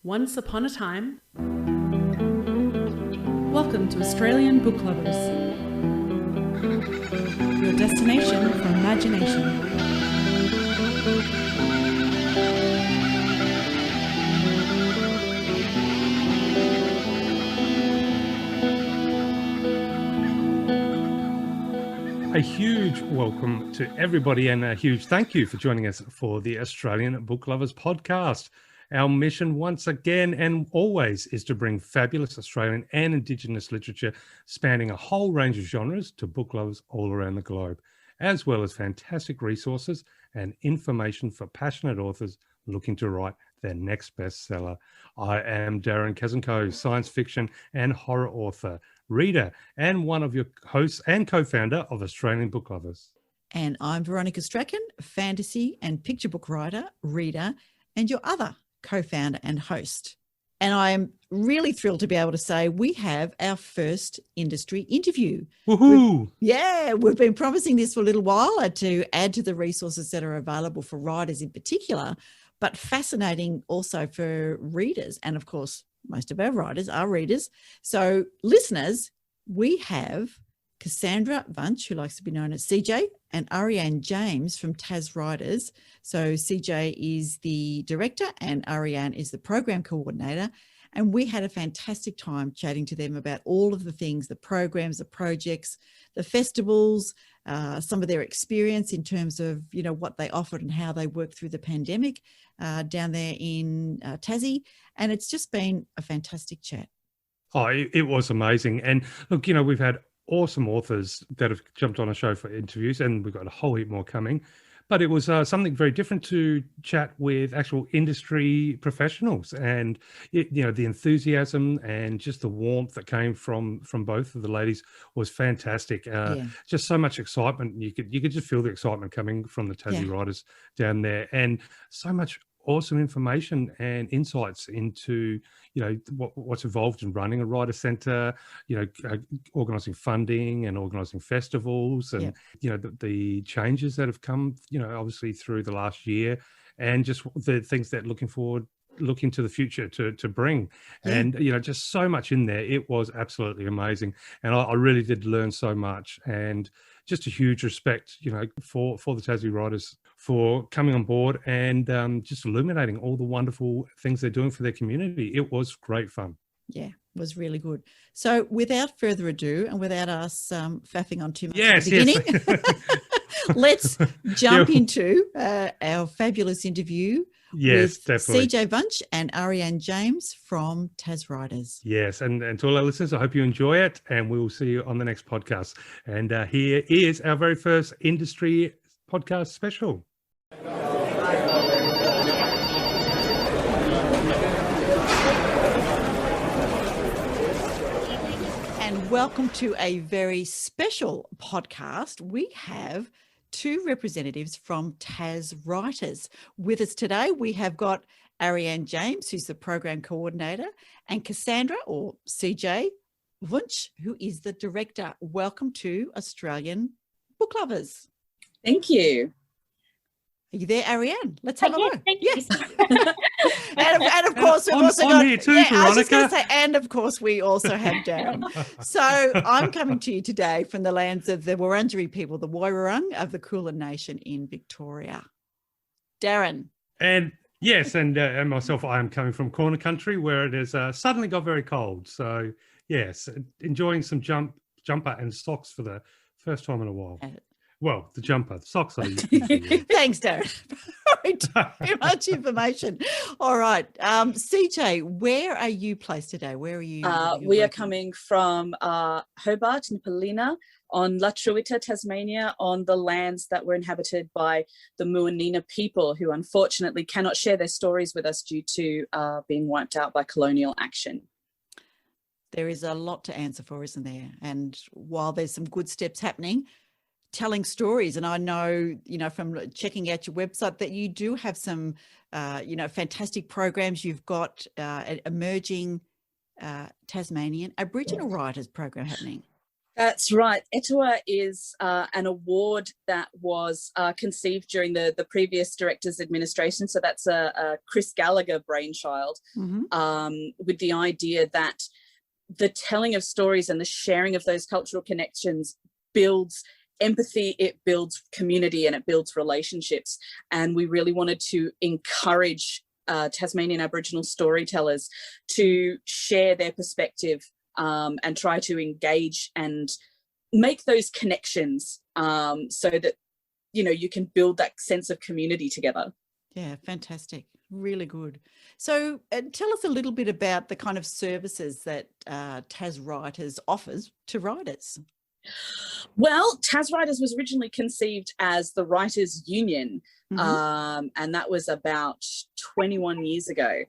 Once upon a time. Welcome to Australian Book Lovers, your destination for imagination. A huge welcome to everybody and a huge thank you for joining us for the Australian Book Lovers podcast. Our mission once again and always is to bring fabulous Australian and Indigenous literature spanning a whole range of genres to book lovers all around the globe, as well as fantastic resources and information for passionate authors looking to write their next bestseller. I am Darren Cassandra, science fiction and horror author, reader, and one of your hosts and co-founder of Australian Book Lovers. And I'm Veronica Strachan, fantasy and picture book writer, reader, and your other co-founder and host. And I am really thrilled to be able to say we have our first industry interview. Woohoo! We've been promising this for a little while to add to the resources that are available for writers in particular, but fascinating also for readers. And of course, most of our writers are readers. So listeners, we have Cassandra Wunsch, who likes to be known as CJ, and Arianne James from Tas Writers. So CJ is the director and Arianne is the program coordinator. And we had a fantastic time chatting to them about all of the things, the programs, the projects, the festivals, some of their experience in terms of, you know, what they offered and how they worked through the pandemic down there in Tassie. And it's just been a fantastic chat. Oh, it was amazing. And look, you know, we've had awesome authors that have jumped on a show for interviews, and we've got a whole heap more coming. But it was something very different to chat with actual industry professionals, and you know, the enthusiasm and just the warmth that came from both of the ladies was fantastic. Just so much excitement. You could just feel the excitement coming from the Tassie writers down there, and so much awesome information and insights into, you know, what's involved in running a writer centre, you know, organising funding and organising festivals, and you know, the changes that have come, you know, obviously through the last year, and just the things that looking to the future to bring. And you know, just so much in there. It was absolutely amazing, and I really did learn so much. And just a huge respect, you know, for the Tassie writers for coming on board and just illuminating all the wonderful things they're doing for their community. It was great fun. Yeah, it was really good. So without further ado, and without us faffing on too much at the beginning, let's jump into our fabulous interview with definitely. CJ Wunsch and Arianne James from Tas Writers. Yes, and to all our listeners, I hope you enjoy it, and we will see you on the next podcast. And here is our very first industry podcast special. And welcome to a very special podcast. We have two representatives from Tas Writers. With us today, we have got Arianne James, who's the program coordinator, and Cassandra, or CJ Wunsch, who is the director. Welcome to Australian Book Lovers. Thank you. Are you there, Arianne? Let's have a look. Thank you. and of course, we've also I'm got here too, Veronica. I was just Veronica. going to say, and of course, we also have Darren. So I'm coming to you today from the lands of the Wurundjeri people, the Woiwurrung of the Kulin Nation in Victoria. Darren. And yes, and myself, I am coming from corner country where it has suddenly got very cold. So yes, enjoying some jumper and socks for the first time in a while. Well, the jumper, the socks are usually. Thanks, Darren. Too much information. All right. CJ, where are you placed today? Where are you? We are coming from Hobart, Nipalina, on La Truita, Tasmania, on the lands that were inhabited by the Muanina people, who unfortunately cannot share their stories with us due to being wiped out by colonial action. There is a lot to answer for, isn't there? And while there's some good steps happening, telling stories, and I know, you know, from checking out your website that you do have some, you know, fantastic programs. You've got an emerging Tasmanian Aboriginal writers program happening. That's right. Etua is an award that was conceived during the previous director's administration. So that's a Chris Gallagher brainchild, with the idea that the telling of stories and the sharing of those cultural connections builds empathy, it builds community, and it builds relationships. And we really wanted to encourage Tasmanian Aboriginal storytellers to share their perspective and try to engage and make those connections so that, you know, you can build that sense of community together. Yeah, fantastic. Really good. So tell us a little bit about the kind of services that Tas Writers offers to writers. Well, TasWriters was originally conceived as the Writers' Union, and that was about 21 years ago.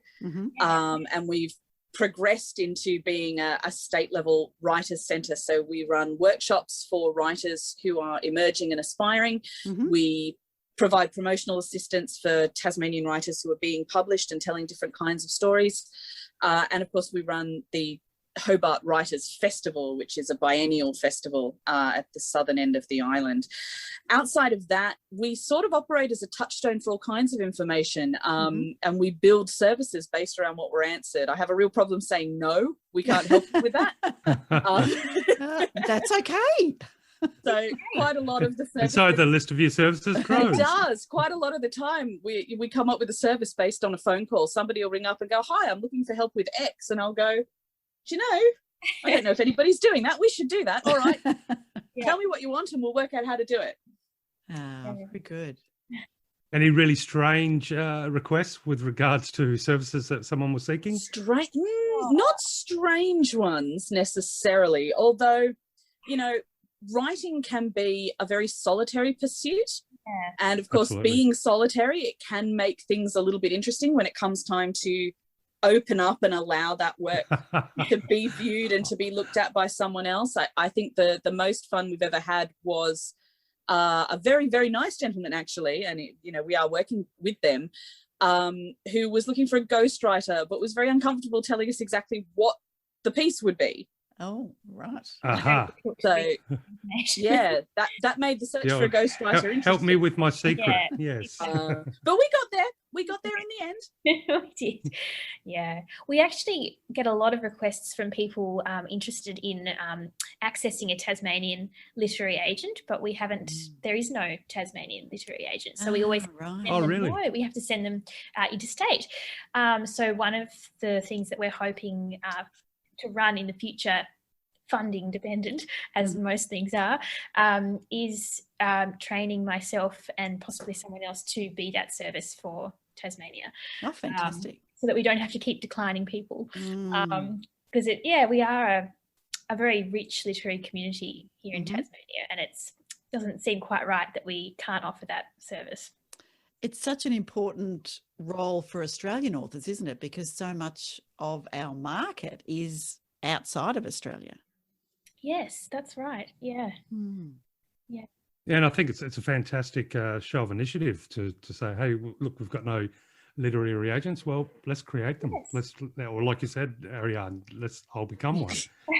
And we've progressed into being a state-level writers' centre. So we run workshops for writers who are emerging and aspiring. We provide promotional assistance for Tasmanian writers who are being published and telling different kinds of stories. And of course, we run the Hobart Writers Festival, which is a biennial festival at the southern end of the island. Outside of that, we sort of operate as a touchstone for all kinds of information, and we build services based around what we're answered. I have a real problem saying no, we can't help you with that. That's okay. So quite a lot of the services. So the list of your services grows. It does. Quite a lot of the time we come up with a service based on a phone call. Somebody will ring up and go, "Hi, I'm looking for help with X," and I'll go, "Do you know, I don't know if anybody's doing that. We should do that. All right. Tell me what you want and we'll work out how to do it." Very good. Any really strange requests with regards to services that someone was seeking? Not strange ones necessarily, although, you know, writing can be a very solitary pursuit. And of course, being solitary, it can make things a little bit interesting when it comes time to open up and allow that work to be viewed and to be looked at by someone else. I think the most fun we've ever had was a very, very nice gentleman, actually, and we are working with them, who was looking for a ghostwriter, but was very uncomfortable telling us exactly what the piece would be. Oh, right. So, yeah, that made the search for a ghostwriter interesting. Help me with my secret. Yes. But we got there. We got there in the end. We did. Yeah. We actually get a lot of requests from people interested in accessing a Tasmanian literary agent, but we haven't, there is no Tasmanian literary agent. So we always we have to send them interstate. So one of the things that we're hoping to run in the future, funding dependent, as most things are, is training myself and possibly someone else to be that service for Tasmania. Oh, fantastic. So that we don't have to keep declining people. Because we are a very rich literary community here in Tasmania, and it doesn't seem quite right that we can't offer that service. It's such an important role for Australian authors, isn't it? Because so much of our market is outside of Australia. Yes, that's right. Yeah. Yeah, and I think it's a fantastic show of initiative to say, hey, look, we've got no literary agents. Well, let's create them. Yes. Or like you said, Arianne, I'll become one.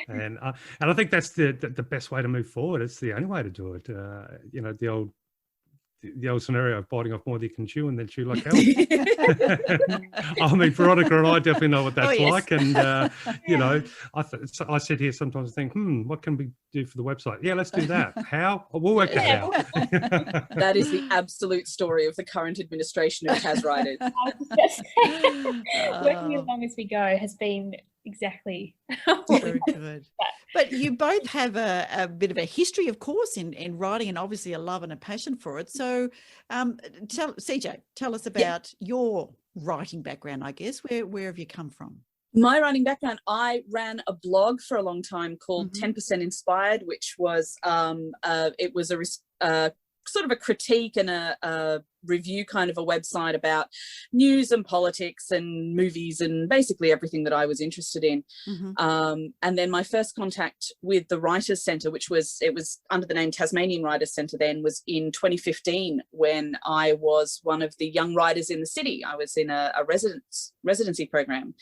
And I think that's the best way to move forward. It's the only way to do it. The old scenario of biting off more than you can chew and then chew like hell. I mean, Veronica and I definitely know what that's like. And, I sit here sometimes and think, what can we do for the website? Yeah, let's do that. How? We'll work that out. That is the absolute story of the current administration of Tas Writers. Working as long as we go has been exactly very good. But you both have a bit of a history, of course, in writing, and obviously a love and a passion for it. So CJ, tell us about your writing background, I guess. Where have you come from? My writing background, I ran a blog for a long time called 10% Inspired, which was it was a sort of a critique and a review kind of a website about news and politics and movies and basically everything that I was interested in. And then my first contact with the Writers Centre, it was under the name Tasmanian Writers Centre then, was in 2015 when I was one of the young writers in the city. I was in a residency program.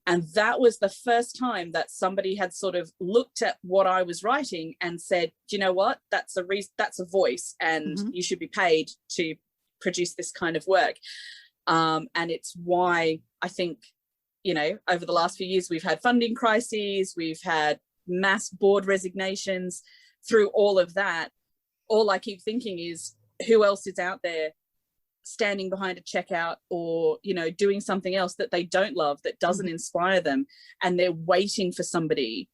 And that was the first time that somebody had sort of looked at what I was writing and said, do you know what, that's a voice, and you should be paid to produce this kind of work. And it's why I think, you know, over the last few years, we've had funding crises, we've had mass board resignations. Through all of that, all I keep thinking is, who else is out there standing behind a checkout or, you know, doing something else that they don't love, that doesn't inspire them, and they're waiting for somebody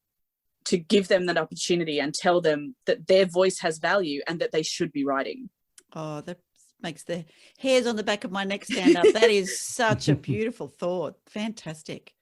to give them that opportunity and tell them that their voice has value and that they should be writing. Oh, that makes the hairs on the back of my neck stand up. That is such a beautiful thought. Fantastic.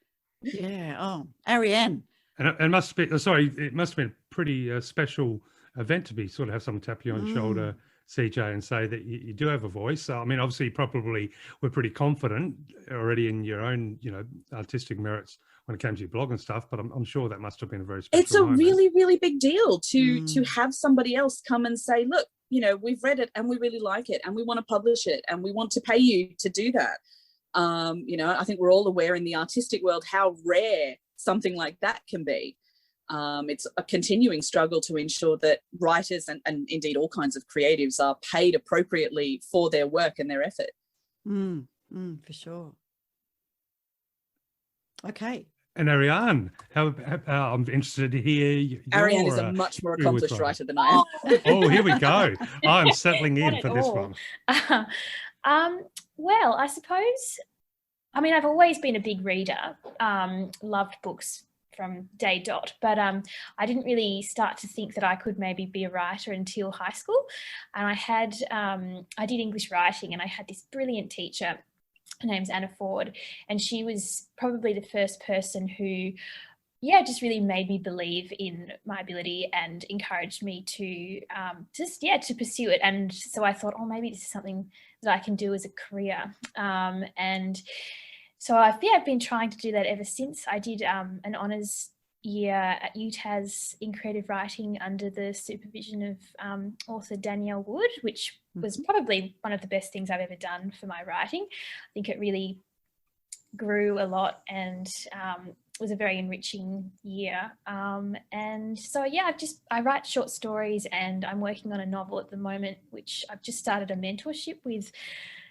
Yeah. Oh, Arianne. And it must be, it must have been a pretty special event to be sort of have someone tap you on the shoulder, CJ, and say that you do have a voice. I mean, obviously, you probably were pretty confident already in your own, you know, artistic merits when it came to your blog and stuff, but I'm sure that must have been a very special It's a moment. really, really big deal to have somebody else come and say, look, you know, we've read it and we really like it and we want to publish it and we want to pay you to do that. You know, I think we're all aware in the artistic world how rare something like that can be. It's a continuing struggle to ensure that writers and indeed all kinds of creatives are paid appropriately for their work and their effort. For sure. Okay. And Arianne, how I'm interested to hear. Arianne is a much more accomplished writer than I am. Oh, here we go. I'm settling in for this one. Well, I suppose, I mean, I've always been a big reader, loved books from day dot, but I didn't really start to think that I could maybe be a writer until high school. And I did English writing, and I had this brilliant teacher. Her name's Anna Ford, and she was probably the first person who, just really made me believe in my ability and encouraged me to to pursue it. And so I thought, maybe this is something that I can do as a career. And so I've been trying to do that ever since. I did an honours year at UTAS in creative writing under the supervision of author Danielle Wood, which was probably one of the best things I've ever done for my writing. I think it really grew a lot and was a very enriching year. And so, I write short stories, and I'm working on a novel at the moment, which I've just started a mentorship with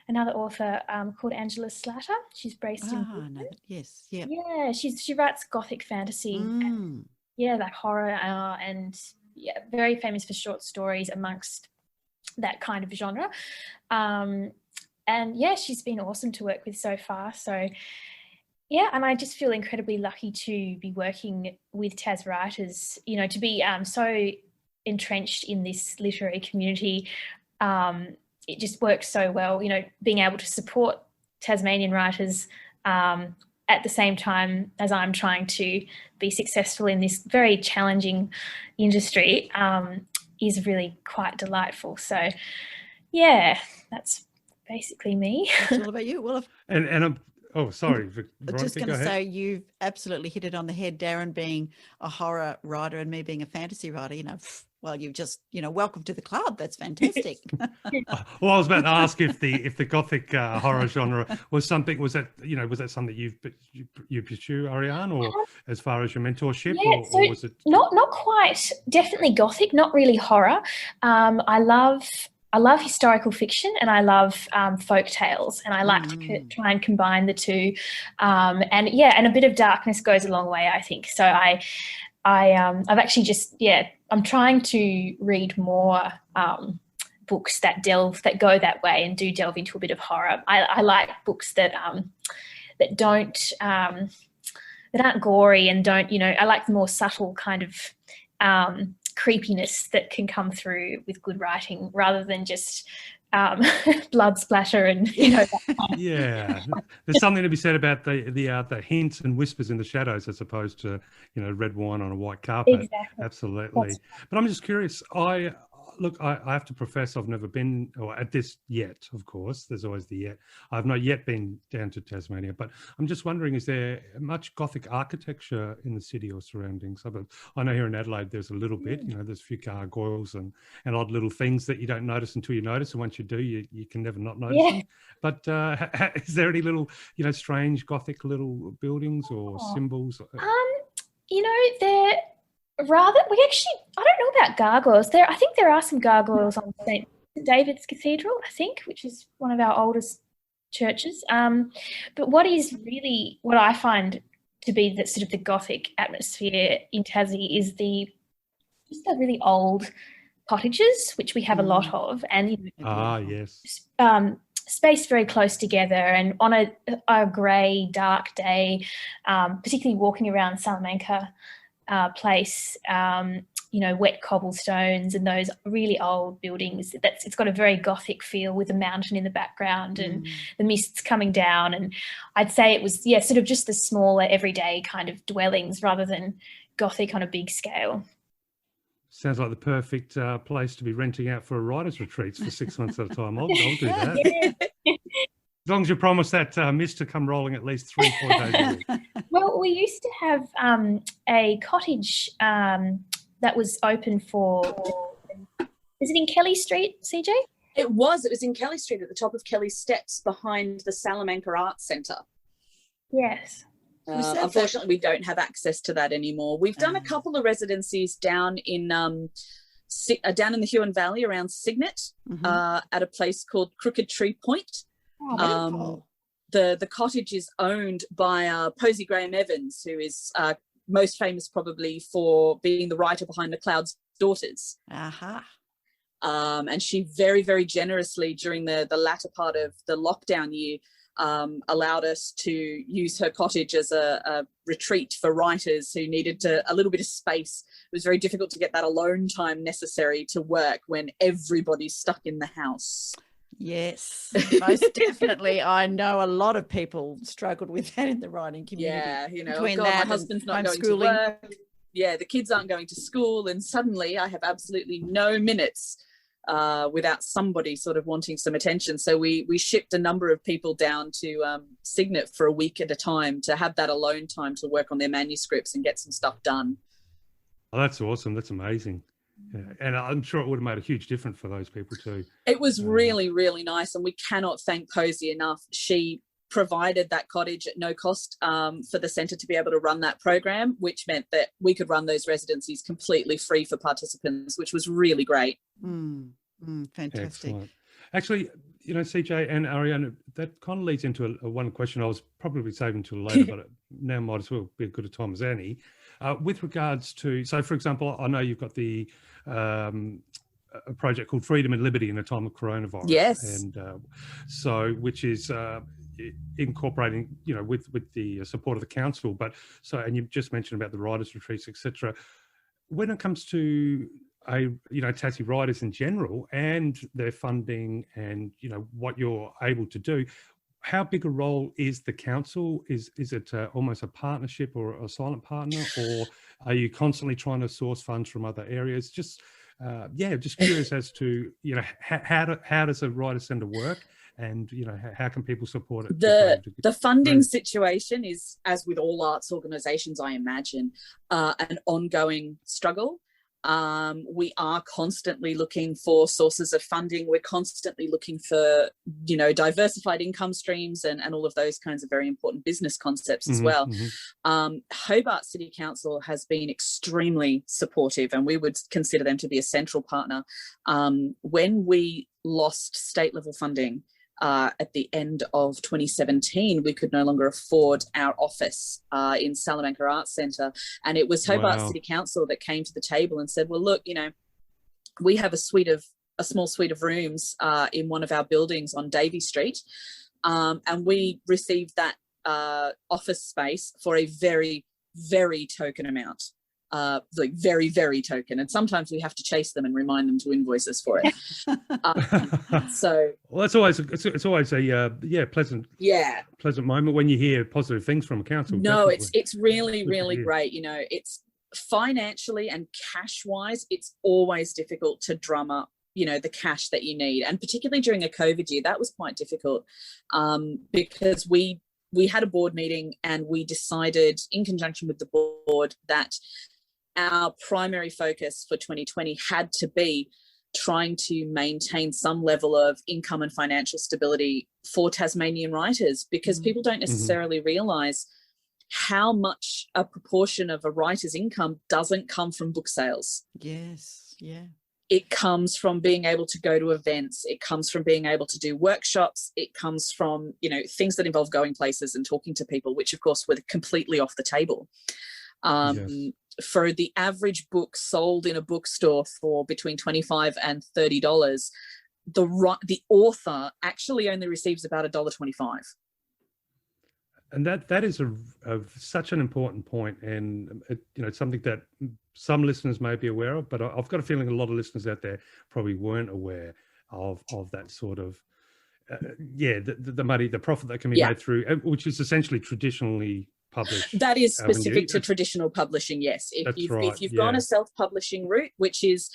another author called Angela Slatter. She's based in Brisbane. Yes, yeah. Yeah, she writes Gothic fantasy, and, like horror, and very famous for short stories amongst that kind of genre. And she's been awesome to work with so far. So and I just feel incredibly lucky to be working with Tas Writers, you know, to be so entrenched in this literary community. It just works so well, you know, being able to support Tasmanian writers at the same time as I'm trying to be successful in this very challenging industry is really quite delightful. So, that's basically me. That's all about you. Well, sorry. I'm just going to say you've absolutely hit it on the head, Darren, being a horror writer and me being a fantasy writer, you know. Well, you've just, welcome to the club. That's fantastic. Well, I was about to ask if the Gothic horror genre was something. Was that something you pursue, Arianne, or as far as your mentorship, or was it not quite? Definitely Gothic, not really horror. I love historical fiction, and I love folk tales, and I like to try and combine the two. And a bit of darkness goes a long way, I think. So I've actually I'm trying to read more books that go that way and do delve into a bit of horror. I like books that don't that aren't gory and don't, I like the more subtle kind of creepiness that can come through with good writing rather than just blood splatter and that kind of there's something to be said about the hints and whispers in the shadows as opposed to red wine on a white carpet. Exactly. Absolutely. But I'm just curious, I look, I have to profess I've never been, or at this yet, of course, there's always the yet. I've not yet been down to Tasmania, but I'm just wondering, is there much Gothic architecture in the city or surrounding suburbs? I know here in Adelaide there's a little bit, there's a few gargoyles and odd little things that you don't notice until you notice, and once you do, you can never not notice them. But is there any little, strange Gothic little buildings or symbols? They're rather, I don't know about gargoyles. I think there are some gargoyles on St. David's Cathedral, which is one of our oldest churches. But what I find to be the sort of the Gothic atmosphere in Tassie is the really old cottages, which we have a lot of, and yes, spaced very close together. And on a grey, dark day, particularly walking around Salamanca Place, wet cobblestones and those really old buildings, it's got a very Gothic feel with a mountain in the background and the mists coming down. And I'd say it was, sort of just the smaller everyday kind of dwellings rather than Gothic on a big scale. Sounds like the perfect place to be renting out for a writer's retreats for 6 months at a time. I'll do that. As long as you promise that mist to come rolling at least 3-4 days a week. Well, we used to have a cottage that was open for, is it in Kelly Street, CJ? It was in Kelly Street at the top of Kelly Steps behind the Salamanca Arts Centre. Yes. Unfortunately, we don't have access to that anymore. We've done a couple of residencies down in the Huon Valley around Cygnet at a place called Crooked Tree Point. The cottage is owned by Posey Graham Evans, who is most famous probably for being the writer behind McLeod's Daughters. And she very, very generously during the latter part of the lockdown year allowed us to use her cottage as a retreat for writers who needed a little bit of space. It was very difficult to get that alone time necessary to work when everybody's stuck in the house. Yes, most definitely. I know a lot of people struggled with that in the writing community. Yeah, my husband's not going to work. Yeah, the kids aren't going to school, and suddenly I have absolutely no minutes without somebody sort of wanting some attention. So we shipped a number of people down to Cygnet for a week at a time to have that alone time to work on their manuscripts and get some stuff done. Oh, that's awesome. That's amazing. Yeah. And I'm sure it would have made a huge difference for those people too. It was really, really nice, and we cannot thank Posey enough. She provided that cottage at no cost for the centre to be able to run that program, which meant that we could run those residencies completely free for participants, which was really great. Fantastic. Excellent. Actually, CJ and Arianne, that kind of leads into one question I was probably saving till later, but now might as well be as good a time as any. With regards to, so for example, I know you've got a project called Freedom and Liberty in a time of coronavirus. Yes. And which is incorporating, with the support of the council. And you've just mentioned about the writers' retreats, etc. When it comes to Tassie writers in general and their funding and, what you're able to do, how big a role is the council? Is it almost a partnership or a silent partner, or are you constantly trying to source funds from other areas? Just curious as to, how does a writer centre work, and, how can people support it? The funding situation is, as with all arts organisations, I imagine, an ongoing struggle. We are constantly looking for sources of funding. We're constantly looking for, diversified income streams and all of those kinds of very important business concepts as well. Hobart City Council has been extremely supportive, and we would consider them to be a central partner. When we lost state level funding at the end of 2017, we could no longer afford our office in Salamanca Arts Centre. And it was Hobart City Council that came to the table and said, well, look, we have a small suite of rooms in one of our buildings on Davey Street. And we received that office space for a very, very token amount. Very, very token, and sometimes we have to chase them and remind them to invoice us for it. Well, it's always a pleasant moment when you hear positive things from a council. No, it's really, really great. It's financially and cash wise, it's always difficult to drum up, you know, the cash that you need. And particularly during a COVID year, that was quite difficult, because we had a board meeting and we decided in conjunction with the board that our primary focus for 2020 had to be trying to maintain some level of income and financial stability for Tasmanian writers, because people don't necessarily realise how much a proportion of a writer's income doesn't come from book sales. Yes, yeah. It comes from being able to go to events. It comes from being able to do workshops. It comes from, you know, things that involve going places and talking to people, which of course were completely off the table. Yes. For the average book sold in a bookstore for between $25 and $30, the author actually only receives about $1.25. And that is such an important point, and you know, it's something that some listeners may be aware of, but I've got a feeling a lot of listeners out there probably weren't aware of that sort of the money, the profit that can be made through, which is essentially traditionally published. That is specific to traditional publishing, yes. If you've gone a self-publishing route, which is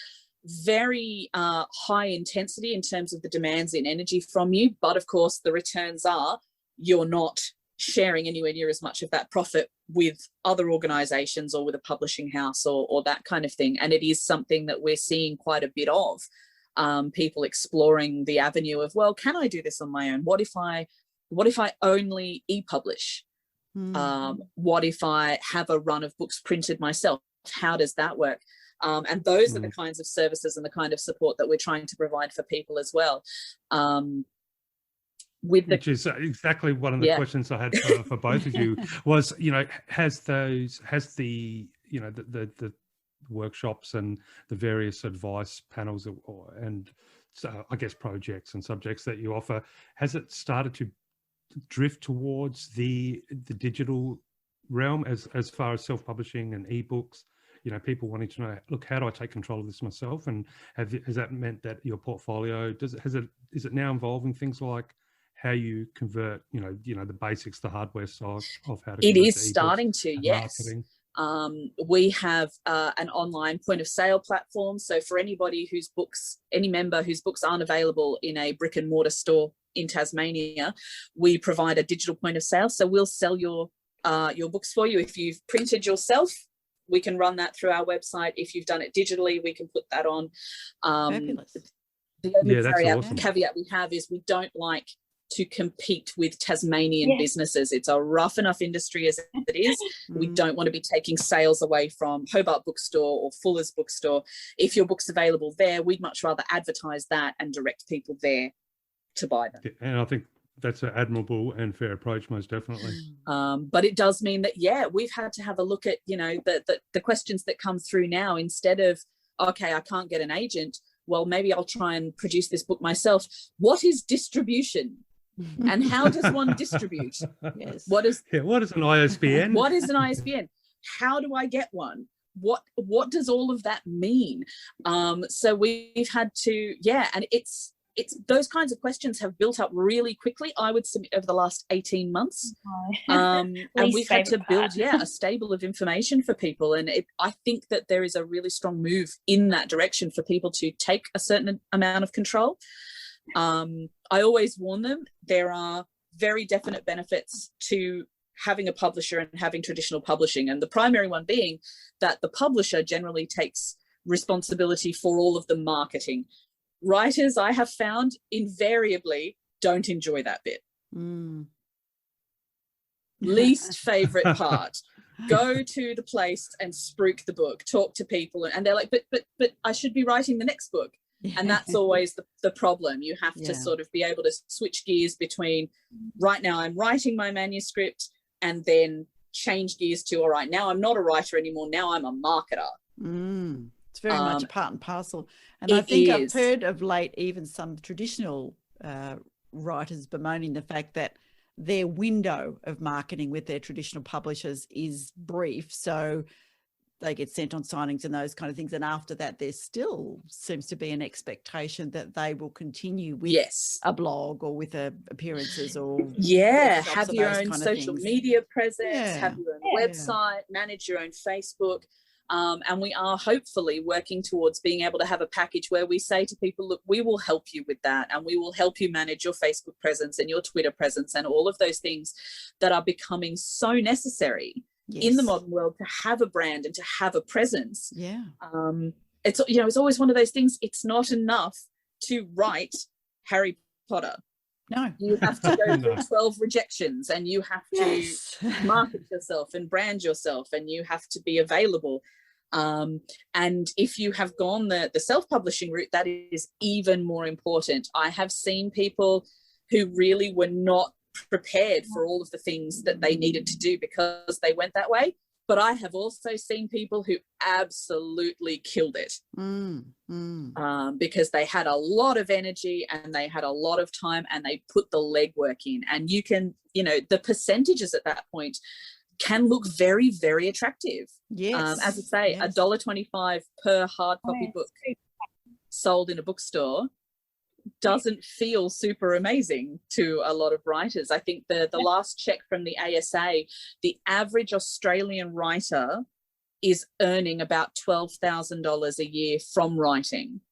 very high intensity in terms of the demands in energy from you, but of course the returns are you're not sharing anywhere near as much of that profit with other organisations or with a publishing house or that kind of thing. And it is something that we're seeing quite a bit of, people exploring the avenue of, well, can I do this on my own? What if I only e-publish? What if I have a run of books printed myself? How does that work? And those are the kinds of services and the kind of support that we're trying to provide for people as well. Which is exactly one of the questions I had for both of you was, you know, has the workshops and the various advice panels and I guess projects and subjects that you offer, has it started to drift towards the digital realm as far as self-publishing and ebooks? You know, people wanting to know, look, how do I take control of this myself? And has that meant that your portfolio is it now involving things like how you convert, you know, the basics, the hardware side of how to. It is starting to, yes. Marketing? We have an online point of sale platform. So for anybody any member whose books aren't available in a brick and mortar store in Tasmania, we provide a digital point of sale. So we'll sell your books for you. If you've printed yourself, we can run that through our website. If you've done it digitally, we can put that on. Fabulous. The only caveat we have is we don't like to compete with Tasmanian businesses. It's a rough enough industry as it is. We don't want to be taking sales away from Hobart Bookstore or Fuller's Bookstore. If your book's available there, we'd much rather advertise that and direct people there to buy them. And I think that's an admirable and fair approach, most definitely. But it does mean that, we've had to have a look at, you know, the questions that come through now. Instead of, okay, I can't get an agent, well, maybe I'll try and produce this book myself. What is distribution? And how does one distribute? Yes. What is an ISBN? What is an ISBN? How do I get one? What does all of that mean? So we've had to, and it's those kinds of questions have built up really quickly, I would submit, over the last 18 months. And we've had to build, a stable of information for people. And I think that there is a really strong move in that direction for people to take a certain amount of control. I always warn them, there are very definite benefits to having a publisher and having traditional publishing. And the primary one being that the publisher generally takes responsibility for all of the marketing. Writers, I have found, invariably don't enjoy that bit. Least favorite part. Go to the place and spruik the book, talk to people, and they're like, but I should be writing the next book. And that's always the problem. You have to sort of be able to switch gears between, right now I'm writing my manuscript, and then change gears to, all right, now I'm not a writer anymore, now I'm a marketer. It's very much a part and parcel. And I think I've heard of late even some traditional writers bemoaning the fact that their window of marketing with their traditional publishers is brief. So they get sent on signings and those kind of things. And after that, there still seems to be an expectation that they will continue with a blog or with appearances or have your own social media presence, have your own website, manage your own Facebook. And we are hopefully working towards being able to have a package where we say to people, look, we will help you with that, and we will help you manage your Facebook presence and your Twitter presence and all of those things that are becoming so necessary in the modern world to have a brand and to have a presence. It's, you know, it's always one of those things. It's not enough to write Harry Potter. No, you have to go through 12 rejections, and you have to market yourself and brand yourself, and you have to be available. And if you have gone the self-publishing route, that is even more important. I have seen people who really were not prepared for all of the things that they needed to do because they went that way. But I have also seen people who absolutely killed it because they had a lot of energy and they had a lot of time and they put the legwork in. And you can, you know, the percentages at that point can look very, very attractive. As I say, $1.25 per hard copy book sold in a bookstore doesn't feel super amazing to a lot of writers. I think the last check from the ASA, the average Australian writer is earning about $12,000 a year from writing.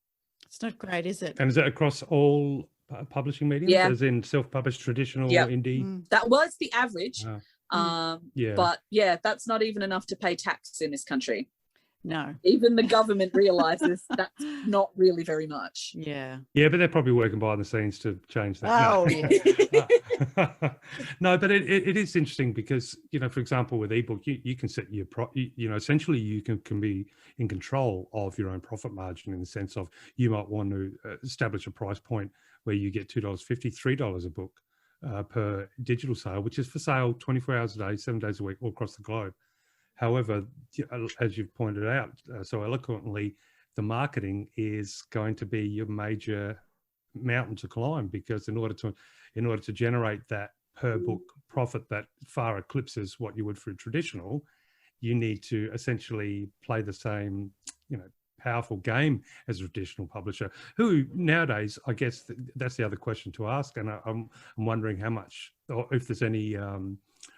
It's not great, is it? And is that across all publishing mediums, as in self-published, traditional, indie? That was the average. But that's not even enough to pay tax in this country. No. Even the government realizes that's not really very much. Yeah, but they're probably working behind the scenes to change that. No, but it is interesting because, you know, for example, with ebook, you can set your, essentially you can be in control of your own profit margin, in the sense of you might want to establish a price point where you get $2.50, $3 a book per digital sale, which is for sale 24 hours a day, 7 days a week, all across the globe. However, as you've pointed out so eloquently, the marketing is going to be your major mountain to climb, because in order to generate that per book profit that far eclipses what you would for a traditional, you need to essentially play the same, you know, powerful game as a traditional publisher, who nowadays, I guess that's the other question to ask, and I'm wondering how much, or if there's any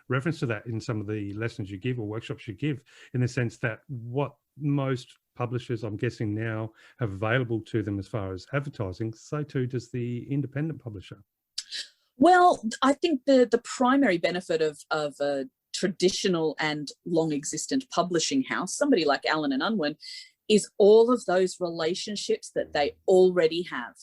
reference to that in some of the lessons you give or workshops you give, in the sense that what most publishers, I'm guessing now, have available to them as far as advertising, so too does the independent publisher. Well, I think the primary benefit of a traditional and long existent publishing house, somebody like Allen and Unwin, is all of those relationships that they already have.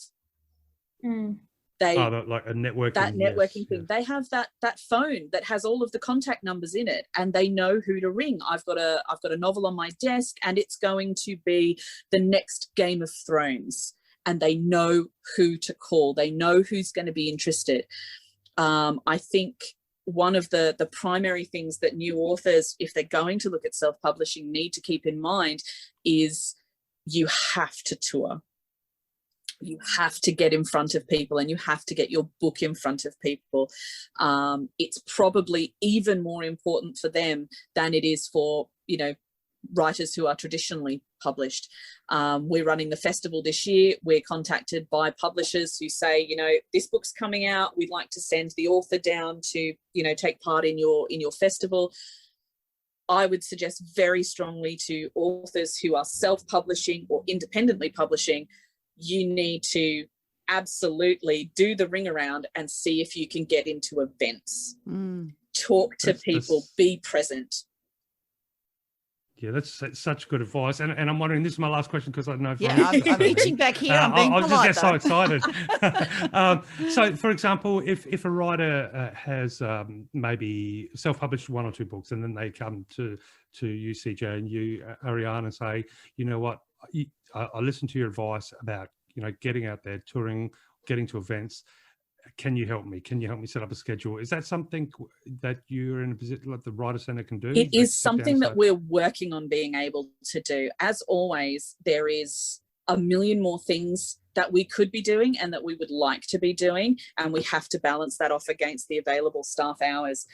Like a networking, that networking thing. They have that phone that has all of the contact numbers in it, and they know who to ring. I've got a novel on my desk, and it's going to be the next Game of Thrones, and they know who to call. They know who's going to be interested. I think one of the primary things that new authors, if they're going to look at self-publishing, need to keep in mind is you have to tour. You have to get in front of people, and you have to get your book in front of people. It's probably even more important for them than it is for, you know, writers who are traditionally published. We're running the festival this year. We're contacted by publishers who say, you know, this book's coming out. We'd like to send the author down to, you know, take part in your festival. I would suggest very strongly to authors who are self-publishing or independently publishing, you need to absolutely do the ring around and see if you can get into events. Talk to people, be present. Yeah, that's such good advice. And I'm wondering, this is my last question, because I don't know if I'm reaching back here. I'm being polite, just get so excited. So, for example, if a writer has maybe self-published 1 or 2 books, and then they come to you, CJ, and you, Arianne, and say, you know what, I listened to your advice about, you know, getting out there, touring, getting to events. Can you help me? Can you help me set up a schedule? Is that something that you're in a position like the Writer Centre can do? It is something that we're working on being able to do. As always, there is a million more things that we could be doing and that we would like to be doing, and we have to balance that off against the available staff hours.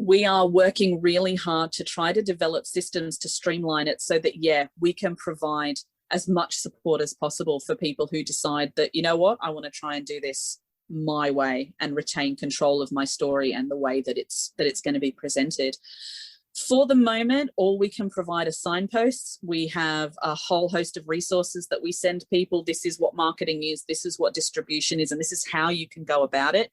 We are working really hard to try to develop systems to streamline it so that, we can provide as much support as possible for people who decide that, you know what, I want to try and do this my way and retain control of my story and the way that it's going to be presented. For the moment, all we can provide are signposts. We have a whole host of resources that we send people. This is what marketing is, this is what distribution is, and this is how you can go about it.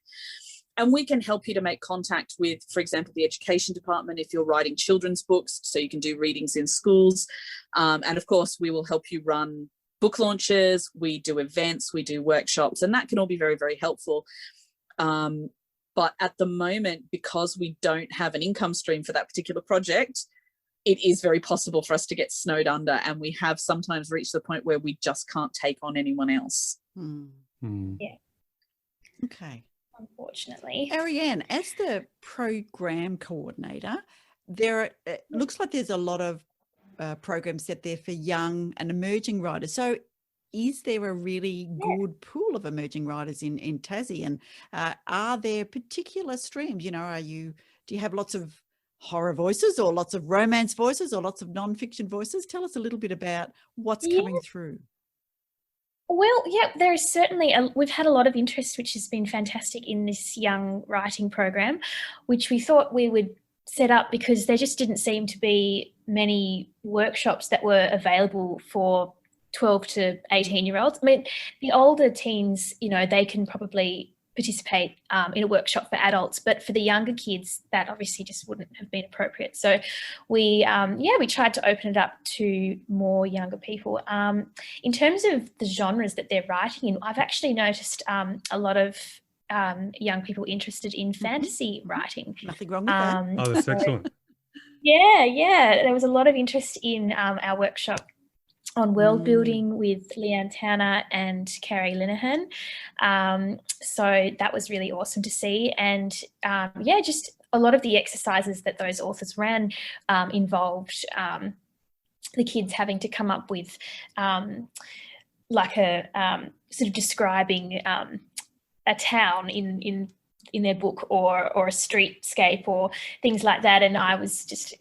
And we can help you to make contact with, for example, the education department if you're writing children's books, so you can do readings in schools. And of course, we will help you run book launches, we do events, we do workshops, and that can all be very, very helpful. But at the moment, because we don't have an income stream for that particular project, it is very possible for us to get snowed under, and we have sometimes reached the point where we just can't take on anyone else. Yeah. Okay. Unfortunately. Arianne, as the program coordinator, it looks like there's a lot of programs set there for young and emerging writers. So is there a really good pool of emerging writers in Tassie? And are there particular streams? Do you have lots of horror voices or lots of romance voices or lots of non-fiction voices? Tell us a little bit about what's coming through. Well, yeah, there is certainly, we've had a lot of interest, which has been fantastic in this young writing program, which we thought we would set up because there just didn't seem to be many workshops that were available for 12 to 18-year-olds. I mean, the older teens, they can probably participate in a workshop for adults, but for the younger kids, that obviously just wouldn't have been appropriate. So we tried to open it up to more younger people. In terms of the genres that they're writing in, I've actually noticed a lot of young people interested in fantasy writing. Nothing wrong with that. Oh, that's excellent. Yeah. There was a lot of interest in our workshop on world building with Leanne Towner and Carrie Linehan. So that was really awesome to see. And just a lot of the exercises that those authors ran involved the kids having to come up with like a sort of describing a town in their book or a streetscape or things like that. And I was just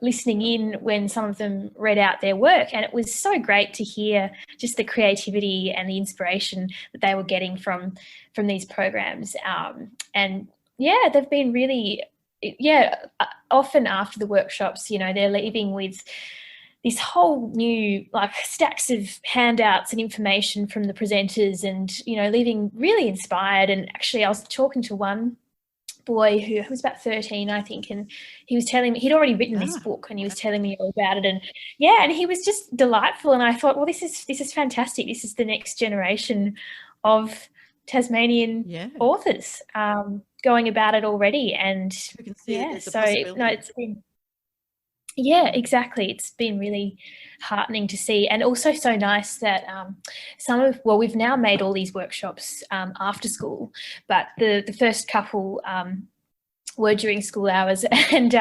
listening in when some of them read out their work, and it was so great to hear just the creativity and the inspiration that they were getting from these programs. And they've been really, often after the workshops, they're leaving with this whole new stacks of handouts and information from the presenters, and leaving really inspired. And actually I was talking to one boy who was about 13, I think, and he was telling me he'd already written this book, and he was telling me all about it, and he was just delightful. And I thought, well, this is fantastic. This is the next generation of Tasmanian authors going about it already. And we can see it's been exactly. It's been really heartening to see, and also so nice that we've now made all these workshops after school, but the first couple were during school hours, and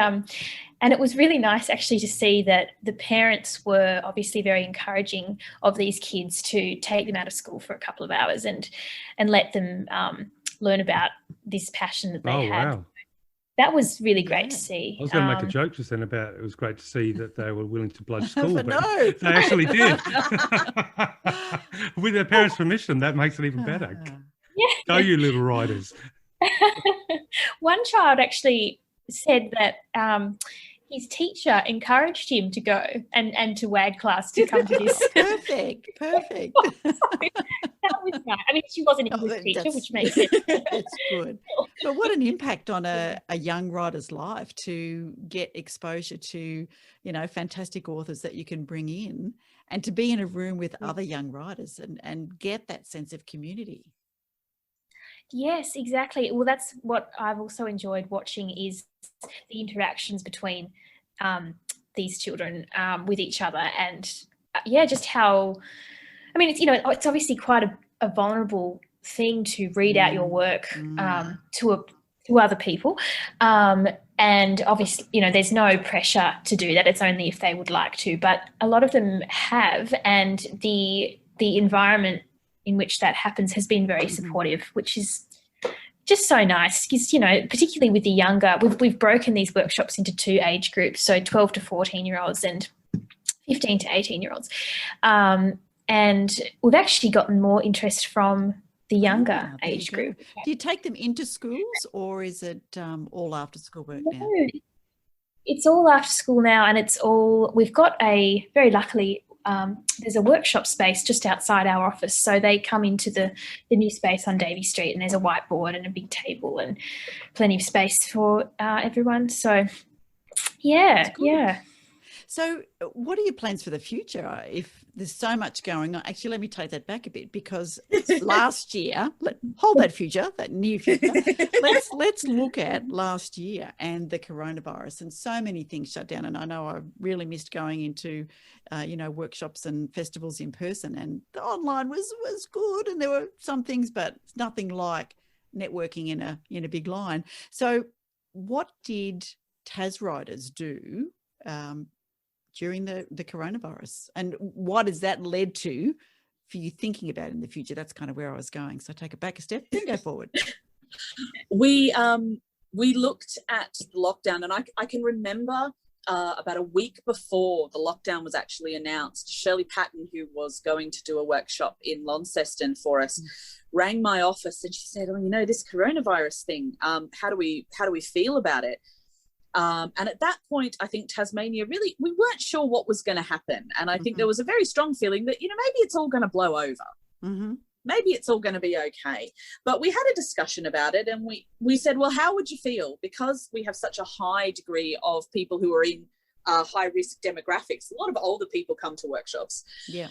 it was really nice actually to see that the parents were obviously very encouraging of these kids to take them out of school for a couple of hours and let them learn about this passion that they had. Wow. That was really great to see. I was going to make a joke just then about it was great to see that they were willing to bludge school, but no. They actually did. With their parents' permission, that makes it even better. Go, you little writers. One child actually said that his teacher encouraged him to go and to WAG class to come to this. Perfect. That was nice. I mean, she wasn't a English teacher, which makes it. That's good. But what an impact on a young writer's life to get exposure to, fantastic authors that you can bring in, and to be in a room with other young writers and get that sense of community. Yes, exactly. Well, that's what I've also enjoyed watching, is the interactions between these children with each other, and just how, I mean, it's obviously quite a vulnerable thing to read out your work to other people, and obviously, there's no pressure to do that. It's only if they would like to, but a lot of them have, and the environment in which that happens has been very supportive, which is just so nice, because, particularly with the younger, we've broken these workshops into two age groups, so 12 to 14-year-olds and 15 to 18-year-olds. And we've actually gotten more interest from the younger age group. Do you take them into schools, or is it all after school work now? It's all after school now, and we've got very luckily, there's a workshop space just outside our office. So they come into the new space on Davy Street, and there's a whiteboard and a big table and plenty of space for everyone. So yeah. So what are your plans for the future? If there's so much going on, actually, let me take that back a bit, because last year, hold that future, that near future, let's look at last year and the coronavirus, and so many things shut down. And I know I really missed going into, workshops and festivals in person, and the online was good. And there were some things, but nothing like networking in a big line. So what did TasWriters do during the coronavirus, and what has that led to for you thinking about in the future? That's kind of where I was going. So take it back a step, then go forward. We looked at the lockdown, and I can remember about a week before the lockdown was actually announced, Shirley Patton, who was going to do a workshop in Launceston for us, rang my office, and she said, "Oh, this coronavirus thing, how do we feel about it?" And at that point, I think Tasmania we weren't sure what was going to happen. And I think there was a very strong feeling that, maybe it's all going to blow over. Mm-hmm. Maybe it's all going to be okay. But we had a discussion about it, and we said, well, how would you feel? Because we have such a high degree of people who are in high-risk demographics. A lot of older people come to workshops. Yeah.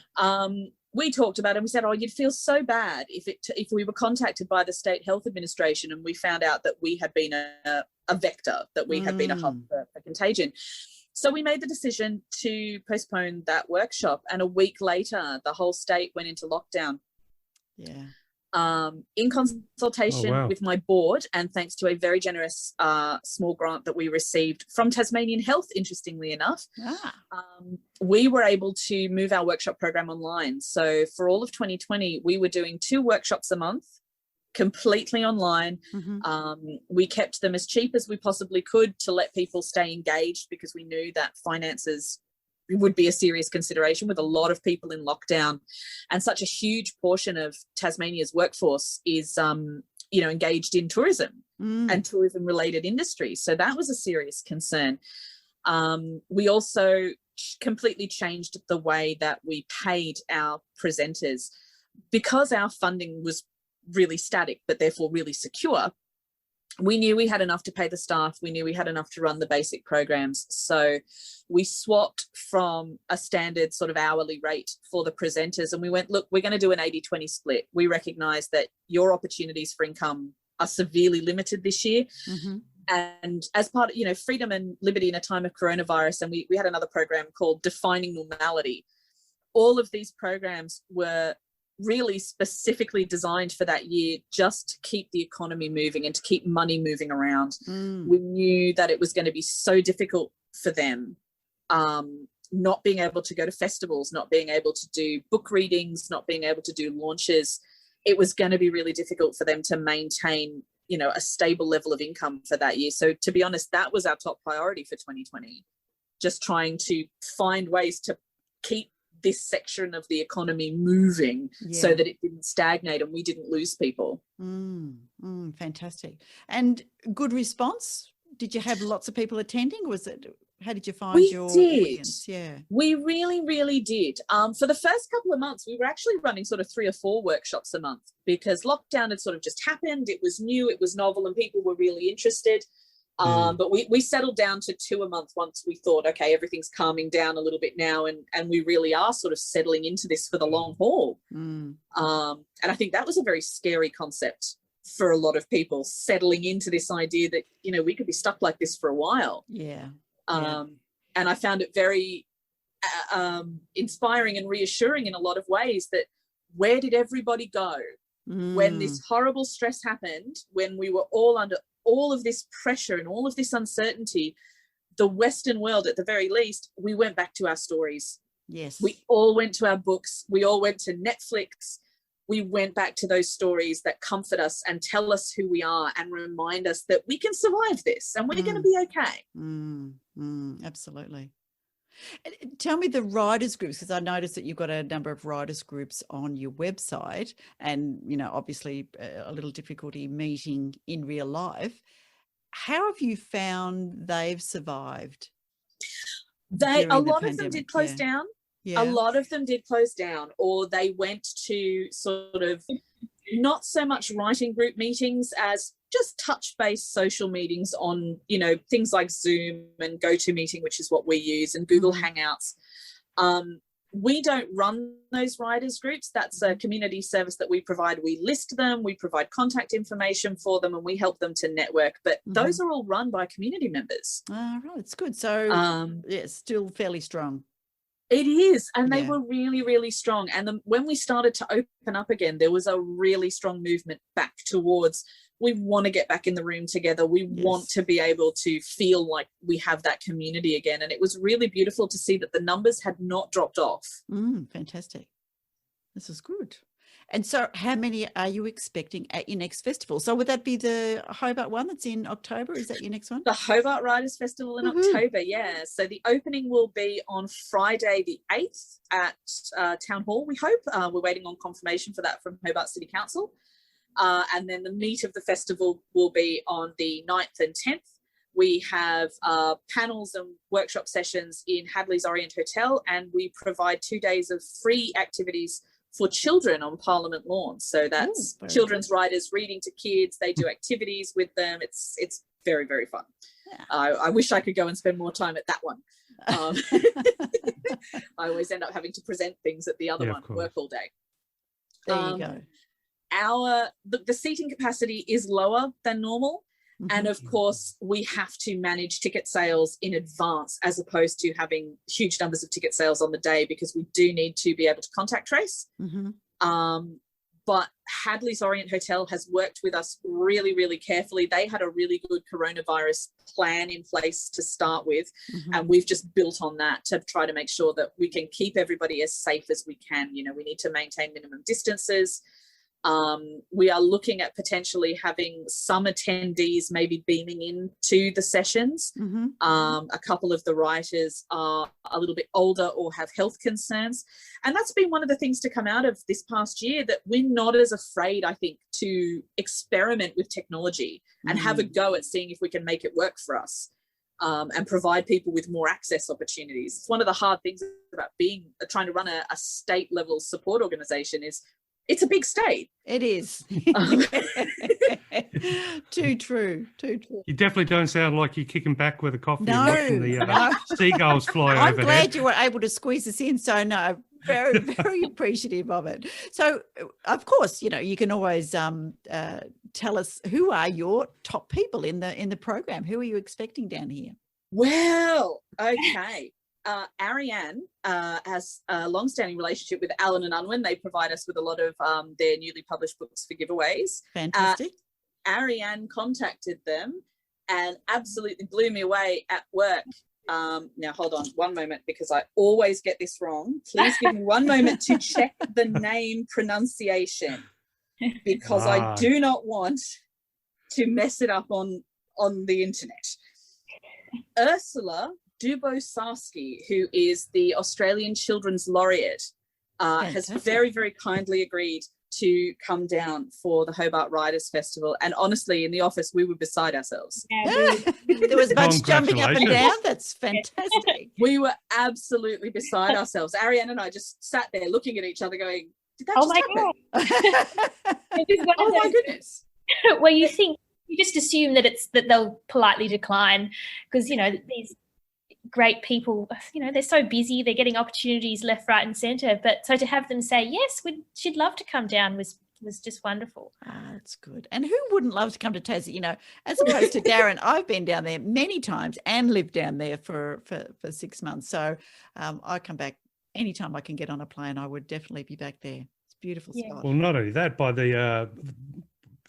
We talked about it, and we said, you'd feel so bad if we were contacted by the State Health Administration and we found out that we had been a vector, that we had been a hub for contagion. So we made the decision to postpone that workshop, and a week later, the whole state went into lockdown. Yeah. In consultation with my board, and thanks to a very generous small grant that we received from Tasmanian Health, interestingly enough, we were able to move our workshop program online. So for all of 2020, we were doing 2 workshops a month, completely online. We kept them as cheap as we possibly could to let people stay engaged, because we knew that finances would be a serious consideration with a lot of people in lockdown, and such a huge portion of Tasmania's workforce is engaged in tourism and tourism related industries. So that was a serious concern. We also completely changed the way that we paid our presenters, because our funding was really static but therefore really secure. We knew we had enough to pay the staff. We knew we had enough to run the basic programs. So we swapped from a standard sort of hourly rate for the presenters, and we went, look, we're going to do an 80-20 split. We recognise that your opportunities for income are severely limited this year. And as part of, freedom and liberty in a time of coronavirus, and we had another program called Defining Normality. All of these programs were really specifically designed for that year, just to keep the economy moving and to keep money moving around. We knew that it was going to be so difficult for them, not being able to go to festivals, not being able to do book readings, not being able to do launches. It was going to be really difficult for them to maintain, a stable level of income for that year. So to be honest, that was our top priority for 2020, just trying to find ways to keep this section of the economy moving so that it didn't stagnate and we didn't lose people. Fantastic. And good response? Did you have lots of people attending? How did you find your audience? Yeah. We really, really did. For the first couple of months, we were actually running sort of 3 or 4 workshops a month, because lockdown had sort of just happened. It was new, it was novel, and people were really interested. But we settled down to 2 a month once we thought, okay, everything's calming down a little bit now, and we really are sort of settling into this for the long haul. And I think that was a very scary concept for a lot of people, settling into this idea that, we could be stuck like this for a while. And I found it very inspiring and reassuring in a lot of ways, that where did everybody go when this horrible stress happened, when we were all under all of this pressure and all of this uncertainty? The Western world, at the very least, we went back to our stories. Yes. We all went to our books. We all went to Netflix. We went back to those stories that comfort us and tell us who we are and remind us that we can survive this and we're going to be okay. Absolutely. Tell me the writers groups, because I noticed that you've got a number of writers groups on your website, and obviously a little difficulty meeting in real life. how have you found they've survived? A lot of them did close down. Yeah. A lot of them did close down, or they went to sort of not so much writing group meetings as just touch-based social meetings on, you know, things like Zoom and GoToMeeting, which is what we use, and Google Hangouts. We don't run those writers groups. That's a community service that we provide. We list them, we provide contact information for them, and we help them to network. But those are all run by community members. Oh, right. It's good. So it's still fairly strong. It is. And they were really, really strong. And when we started to open up again, there was a really strong movement back towards, we want to get back in the room together. We want to be able to feel like we have that community again. And it was really beautiful to see that the numbers had not dropped off. Fantastic. This is good. And so how many are you expecting at your next festival? So would that be the Hobart one that's in October? Is that your next one? The Hobart Writers Festival in October, yeah. So the opening will be on Friday the 8th at Town Hall, we hope. We're waiting on confirmation for that from Hobart City Council. And then the meat of the festival will be on the 9th and 10th. We have panels and workshop sessions in Hadley's Orient Hotel, and we provide 2 days of free activities for children on Parliament Lawn. So that's children's writers reading to kids. They do activities with them. It's very, very fun. Yeah. I wish I could go and spend more time at that one. I always end up having to present things at the other one, work all day. There you go. The seating capacity is lower than normal. And of course, we have to manage ticket sales in advance as opposed to having huge numbers of ticket sales on the day, because we do need to be able to contact trace. But Hadley's Orient Hotel has worked with us really, really carefully. They had a really good coronavirus plan in place to start with. And we've just built on that to try to make sure that we can keep everybody as safe as we can. You know, we need to maintain minimum distances. We are looking at potentially having some attendees maybe beaming into the sessions. A couple of the writers are a little bit older or have health concerns. And that's been one of the things to come out of this past year, that we're not as afraid, I think, to experiment with technology and have a go at seeing if we can make it work for us. And provide people with more access opportunities. It's one of the hard things about trying to run a state level support organisation is it's a big state. It is. Too true. You definitely don't sound like you're kicking back with a coffee and watching the seagulls fly I'm overhead. glad you were able to squeeze this in. So no, very, very appreciative of it. So of course, you know, you can always tell us, who are your top people in the program? Who are you expecting down here? Well, okay. Arianne has a long-standing relationship with Allen and Unwin. They provide us with a lot of their newly published books for giveaways. Fantastic. Arianne contacted them and absolutely blew me away at work. Now, hold on one moment, because I always get this wrong. Please give me one moment to check the name pronunciation, because I do not want to mess it up on the internet. Ursula Dubosarski, who is the Australian Children's Laureate, has very, very kindly agreed to come down for the Hobart Writers Festival. And honestly, in the office, we were beside ourselves. There was much jumping up and down. That's fantastic. We were absolutely beside ourselves. Arianne and I just sat there looking at each other going, did that just happen? Oh my goodness. Well, you just assume that they'll politely decline, because, you know, these great people, you know, they're so busy, they're getting opportunities left, right and centre, but so to have them say yes, she'd love to come down was just wonderful. That's good. And who wouldn't love to come to Tassie? You know, as opposed to Darren, I've been down there many times and lived down there for 6 months, so I come back anytime I can get on a plane. I would definitely be back there. It's a beautiful spot. Well, not only that, by the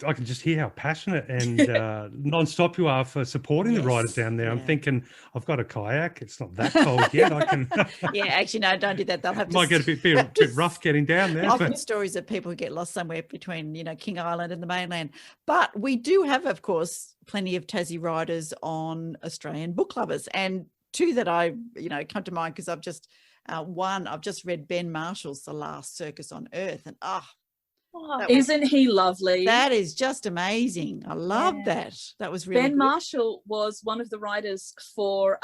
I can just hear how passionate and non-stop you are for supporting the writers down there. I'm thinking, I've got a kayak. It's not that cold yet. I can. Actually, no, don't do that. They'll have to. Might get a bit rough getting down there. Often stories of people who get lost somewhere between, you know, King Island and the mainland. But we do have, of course, plenty of Tassie writers on Australian book clubbers, and two that I, you know, come to mind because I've just read Ben Marshall's The Last Circus on Earth, and Oh, Isn't he lovely? That is just amazing. I love Yeah. that. That was really Ben good. Marshall was one of the writers for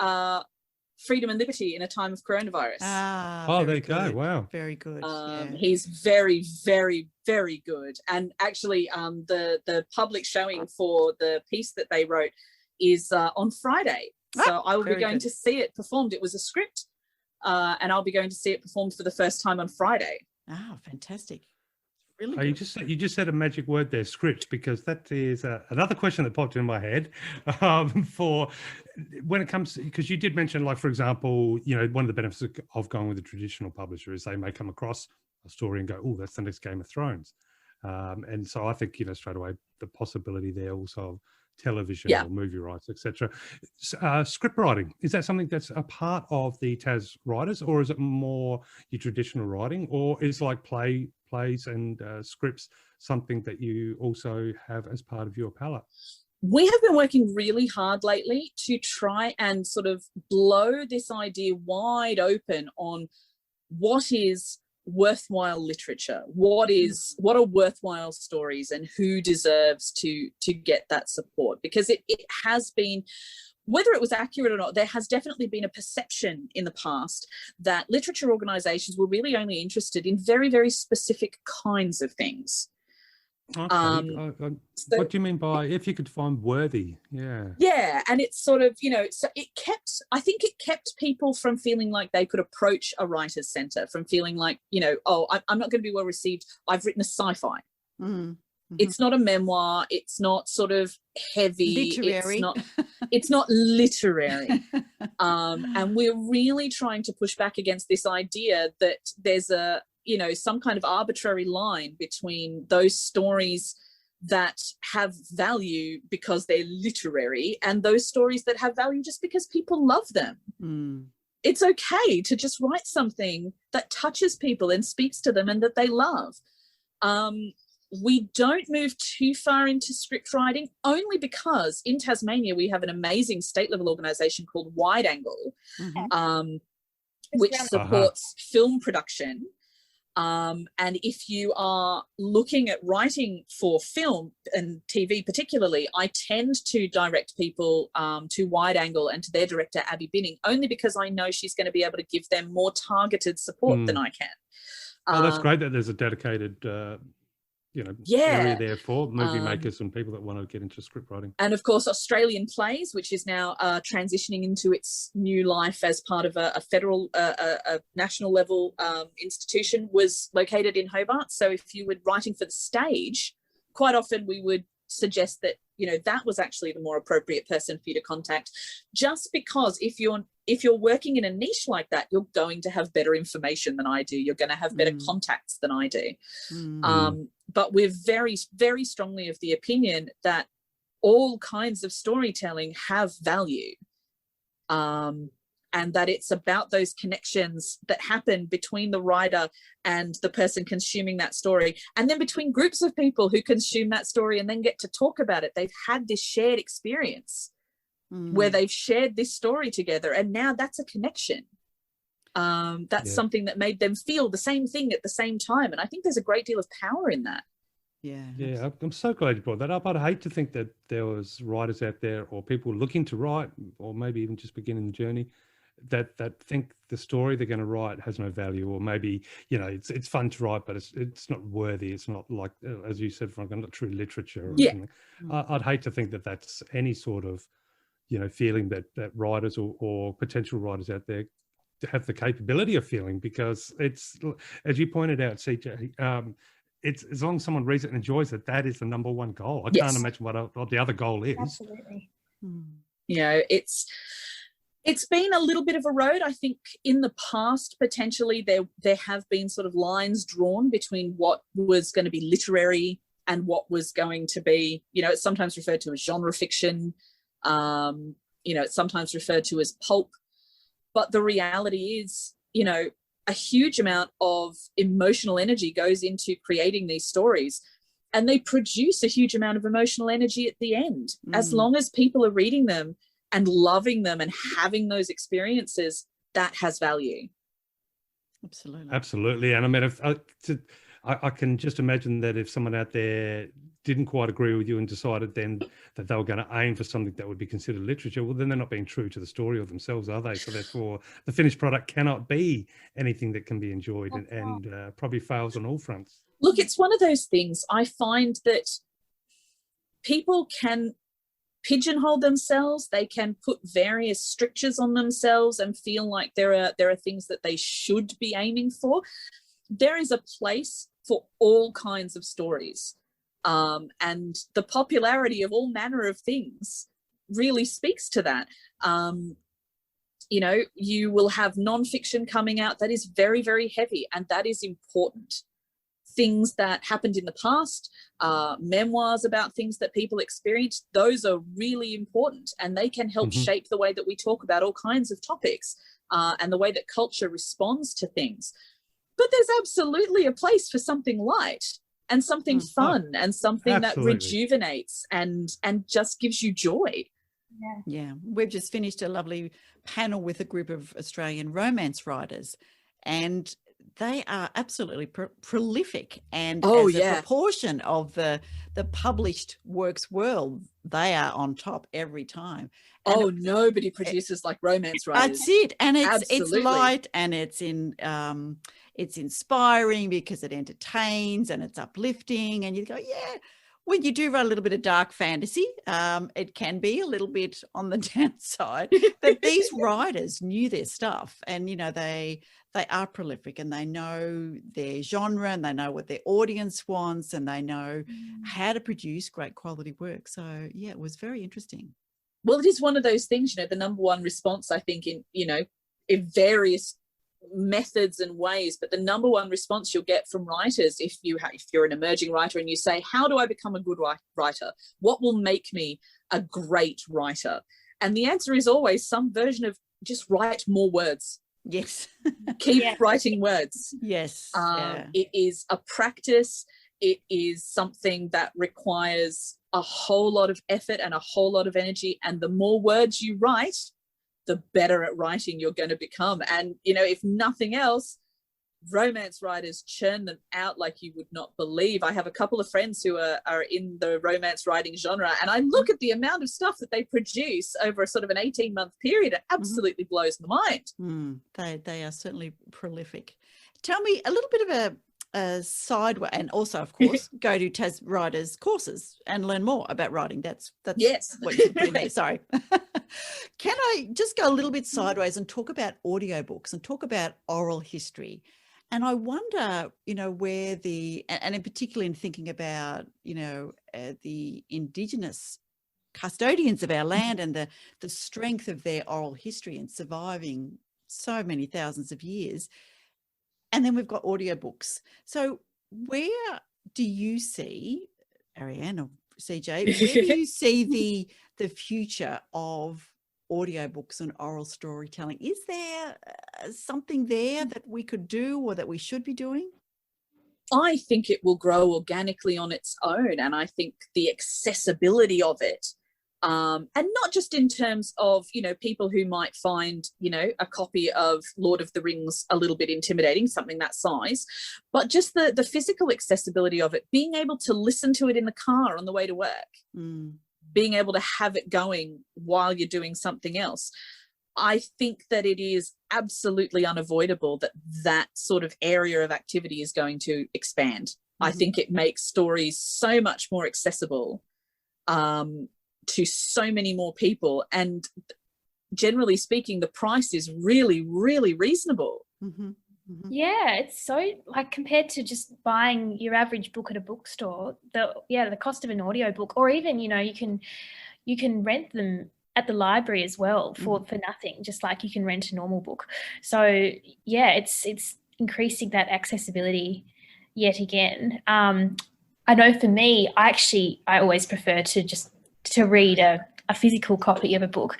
Freedom and Liberty in a time of coronavirus. Oh, there you go. Wow. Very good. He's very, very, very good. And actually, the public showing for the piece that they wrote is on Friday. So I will be going to see it performed. It was a script, and I'll be going to see it performed for the first time on Friday. Oh, fantastic. Really Oh, good. you just said a magic word there, script, because that is another question that popped in my head for when it comes, because you did mention, like, for example, you know, one of the benefits of going with a traditional publisher is they may come across a story and go, oh, that's the next Game of Thrones. And so I think, you know, straight away, the possibility there also of television or movie rights, etc. Script writing, is that something that's a part of the Tas Writers, or is it more your traditional writing, or is like plays and scripts something that you also have as part of your palette? We have been working really hard lately to try and sort of blow this idea wide open on what is worthwhile literature, what are worthwhile stories, and who deserves to get that support, because it has been, whether it was accurate or not, there has definitely been a perception in the past that literature organizations were really only interested in very, very specific kinds of things. Okay. So what do you mean by, if you could find worthy? Yeah, and it's sort of, you know, so I think it kept people from feeling like they could approach a writer's centre, from feeling like, you know, oh, I'm not going to be well received, I've written a sci-fi. Mm-hmm. It's not a memoir, it's not sort of heavy, literary. It's not literary. And we're really trying to push back against this idea that there's some kind of arbitrary line between those stories that have value because they're literary and those stories that have value just because people love them. It's okay to just write something that touches people and speaks to them and that they love. We don't move too far into script writing, only because in Tasmania we have an amazing state-level organisation called Wide Angle, which supports film production. And if you are looking at writing for film and TV particularly, I tend to direct people to Wide Angle and to their director, Abby Binning, only because I know she's going to be able to give them more targeted support than I can. Oh, that's great that there's a dedicated area there for movie makers and people that want to get into script writing. And of course, Australian Plays, which is now transitioning into its new life as part of a federal, a national level institution, was located in Hobart. So if you were writing for the stage, quite often we would suggest that, you know, that was actually the more appropriate person for you to contact, just because if you're working in a niche like that, you're going to have better information than I do. You're going to have better contacts than I do. But we're very, very strongly of the opinion that all kinds of storytelling have value, and that it's about those connections that happen between the writer and the person consuming that story, and then between groups of people who consume that story and then get to talk about it. They've had this shared experience where they've shared this story together, and now that's a connection. That's something that made them feel the same thing at the same time, and I think there's a great deal of power in that. Yeah, I'm so glad you brought that up. I'd hate to think that there was writers out there or people looking to write, or maybe even just beginning the journey, that think the story they're going to write has no value, or maybe, you know, it's fun to write, but it's not worthy. It's not like, as you said, Veronica, not true literature or something. I'd hate to think that that's any sort of, you know, feeling that writers or potential writers out there have the capability of feeling, because it's, as you pointed out, CJ, it's, as long as someone reads it and enjoys it, that is the number one goal. I can't imagine what the other goal is. Absolutely. You know, it's been a little bit of a road. I think in the past, potentially there have been sort of lines drawn between what was going to be literary and what was going to be, you know, it's sometimes referred to as genre fiction. You know, it's sometimes referred to as pulp. But the reality is, you know, a huge amount of emotional energy goes into creating these stories, and they produce a huge amount of emotional energy at the end. As long as people are reading them and loving them and having those experiences, that has value. Absolutely. Absolutely. And I mean, I can just imagine that if someone out there didn't quite agree with you and decided then that they were going to aim for something that would be considered literature, well, then they're not being true to the story or themselves, are they? So therefore, the finished product cannot be anything that can be enjoyed, and probably fails on all fronts. Look, it's one of those things. I find that people can pigeonhole themselves. They can put various strictures on themselves and feel like there are things that they should be aiming for. There is a place for all kinds of stories. And the popularity of all manner of things really speaks to that. You know, you will have nonfiction coming out that is very, very heavy, and that is important. Things that happened in the past, memoirs about things that people experienced, those are really important, and they can help shape the way that we talk about all kinds of topics, and the way that culture responds to things. But there's absolutely a place for something light and something fun and something that rejuvenates and just gives you joy. Yeah. We've just finished a lovely panel with a group of Australian romance writers, and they are absolutely prolific, and as a proportion of the published works world, they are on top every time. And nobody produces like romance writers. That's it. And it's light, and it's inspiring because it entertains and it's uplifting, and you go, yeah. When you do write a little bit of dark fantasy, it can be a little bit on the downside. But these writers knew their stuff, and you know they are prolific, and they know their genre, and they know what their audience wants, and they know how to produce great quality work. So yeah, it was very interesting. Well, it is one of those things, you know, the number one response, I think, in various methods and ways, but the number one response you'll get from writers, if you're an emerging writer and you say, how do I become a good writer? What will make me a great writer? And the answer is always some version of just write more words. Yes. Keep writing words. Yes. It is a practice. It is something that requires a whole lot of effort and a whole lot of energy. And the more words you write, the better at writing you're going to become. And, you know, if nothing else, romance writers churn them out like you would not believe. I have a couple of friends who are in the romance writing genre, and I look at the amount of stuff that they produce over a sort of an 18-month period. It absolutely blows my mind. They are certainly prolific. Tell me a little bit of a sideway, and also, of course, go to TasWriters courses and learn more about writing. That's yes. What you put in there. Sorry. Can I just go a little bit sideways and talk about audiobooks and talk about oral history? And I wonder, you know, where and in particular in thinking about, you know, the Indigenous custodians of our land and the strength of their oral history and surviving so many thousands of years. And then we've got audiobooks. So where do you see, Arianne or CJ, where do you see the future of audiobooks and oral storytelling? Is there something there that we could do or that we should be doing? I think it will grow organically on its own. And I think the accessibility of it, and not just in terms of, you know, people who might find, you know, a copy of Lord of the Rings a little bit intimidating, something that size, but just the physical accessibility of it, being able to listen to it in the car on the way to work, being able to have it going while you're doing something else. I think that it is absolutely unavoidable that sort of area of activity is going to expand. I think it makes stories so much more accessible to so many more people, and generally speaking, the price is really, really reasonable. Yeah, it's so, like, compared to just buying your average book at a bookstore, the cost of an audiobook, or even, you know, you can rent them at the library as well for nothing, just like you can rent a normal book. So yeah, it's increasing that accessibility yet again. I know for me, I always prefer to read a physical copy of a book.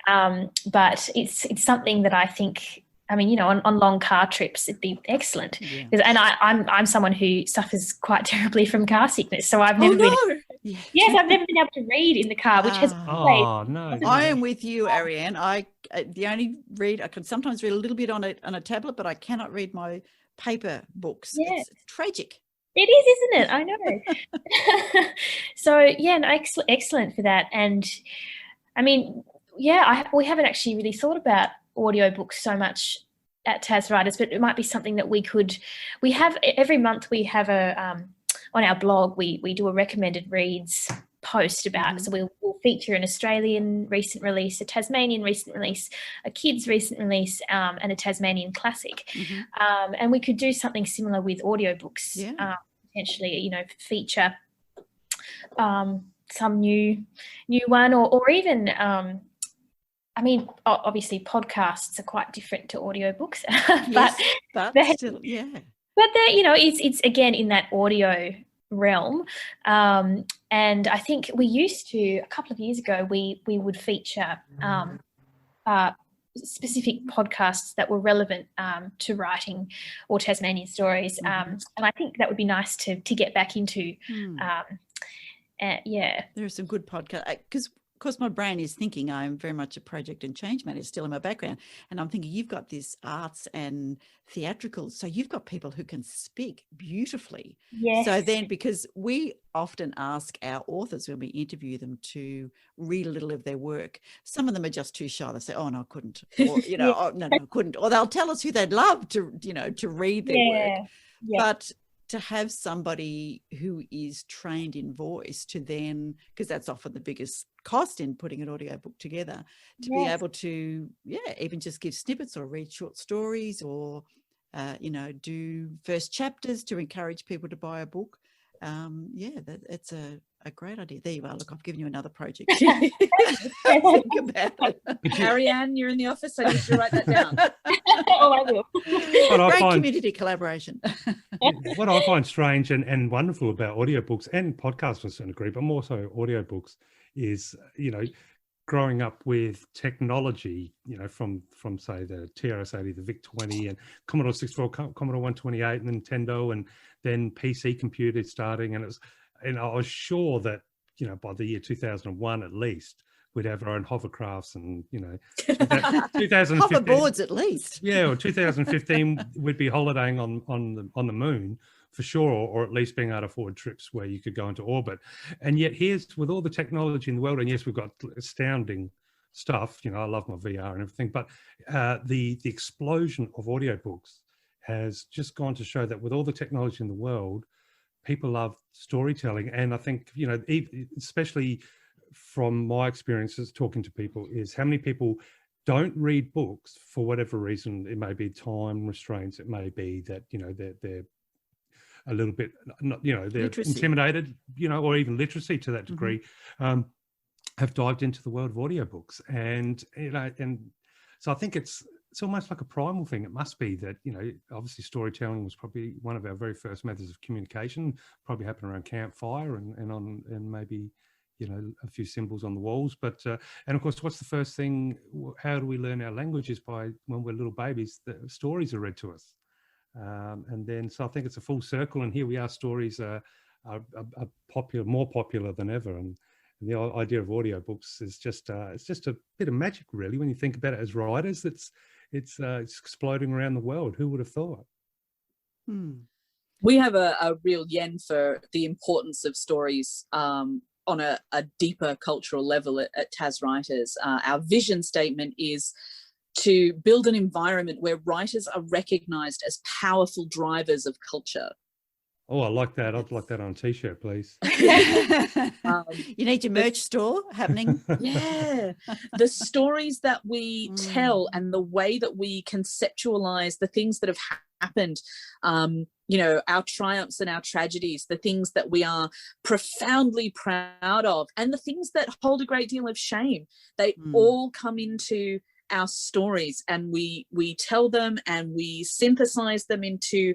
But it's something that I think, I mean, you know, on long car trips, it'd be excellent. Yeah. And I'm someone who suffers quite terribly from car sickness. So I've never I've never been able to read in the car, which has no. I am with you, Arianne. I can sometimes read a little bit on a tablet, but I cannot read my paper books. It's tragic. It is, isn't it? I know. So yeah, no, excellent for that. And I mean, yeah, we haven't actually really thought about audiobooks so much at Tas Writers, but it might be something that we have every month. We have on our blog, we do a recommended reads post about, so we'll feature an Australian recent release, a Tasmanian recent release, a kids recent release, and a Tasmanian classic. And we could do something similar with audiobooks, potentially, feature some new one, or even I mean, obviously podcasts are quite different to audiobooks, but still, but they're, it's again in that audio realm. And I think we used to, a couple of years ago, we would feature specific podcasts that were relevant to writing or Tasmanian stories. And I think that would be nice to get back into. There are some good podcasts, because of course my brain is thinking I'm very much a project and change manager still in my background, and I'm thinking you've got this arts and theatrical, so you've got people who can speak beautifully. So then, because we often ask our authors when we interview them to read a little of their work, some of them are just too shy. They say, oh no, I couldn't, or oh, no, I couldn't, or they'll tell us who they'd love to to read their work. But to have somebody who is trained in voice to then, because that's often the biggest cost in putting an audiobook together, to be able to, even just give snippets or read short stories or, do first chapters to encourage people to buy a book. It's a great idea. There you are. Look, I've given you another project. Think about it. Arianne, you're in the office. I need you to write that down. I will. Great community collaboration. What I find strange and wonderful about audiobooks and podcasts to a certain degree, but more so audiobooks, is, growing up with technology, from say the TRS-80, the VIC-20 and Commodore 64, Commodore 128 and Nintendo, and then PC computers starting. And I was sure that, by the year 2001 at least, we'd have our own hovercrafts and, 2015, hoverboards at least. Yeah, or 2015 we'd be holidaying on the moon for sure, or at least being able to afford trips where you could go into orbit. And yet here's, with all the technology in the world, and yes, we've got astounding stuff. I love my VR and everything, but the explosion of audiobooks has just gone to show that with all the technology in the world, people love storytelling. And I think, especially from my experiences talking to people, is how many people don't read books for whatever reason. It may be time restraints. It may be that, they're a little bit, they're literacy. Intimidated, or even literacy to that degree, have dived into the world of audiobooks. And, and so I think it's almost like a primal thing. It must be that, obviously storytelling was probably one of our very first methods of communication, probably happened around campfire and maybe, a few symbols on the walls. But, and of course, what's the first thing? How do we learn our languages? By when we're little babies, the stories are read to us. And then, so I think it's a full circle, and here we are. Stories are popular, more popular than ever, and the idea of audiobooks is just it's just a bit of magic, really, when you think about it as writers. It's exploding around the world. Who would have thought? We have a real yen for the importance of stories on a deeper cultural level at Tas Writers. Our vision statement is to build an environment where writers are recognised as powerful drivers of culture. Oh, I like that. I'd like that on a T-shirt, please. You need your merch store happening. Yeah. The stories that we tell and the way that we conceptualise the things that have happened, our triumphs and our tragedies, the things that we are profoundly proud of, and the things that hold a great deal of shame, they all come into our stories, and we tell them and we synthesize them into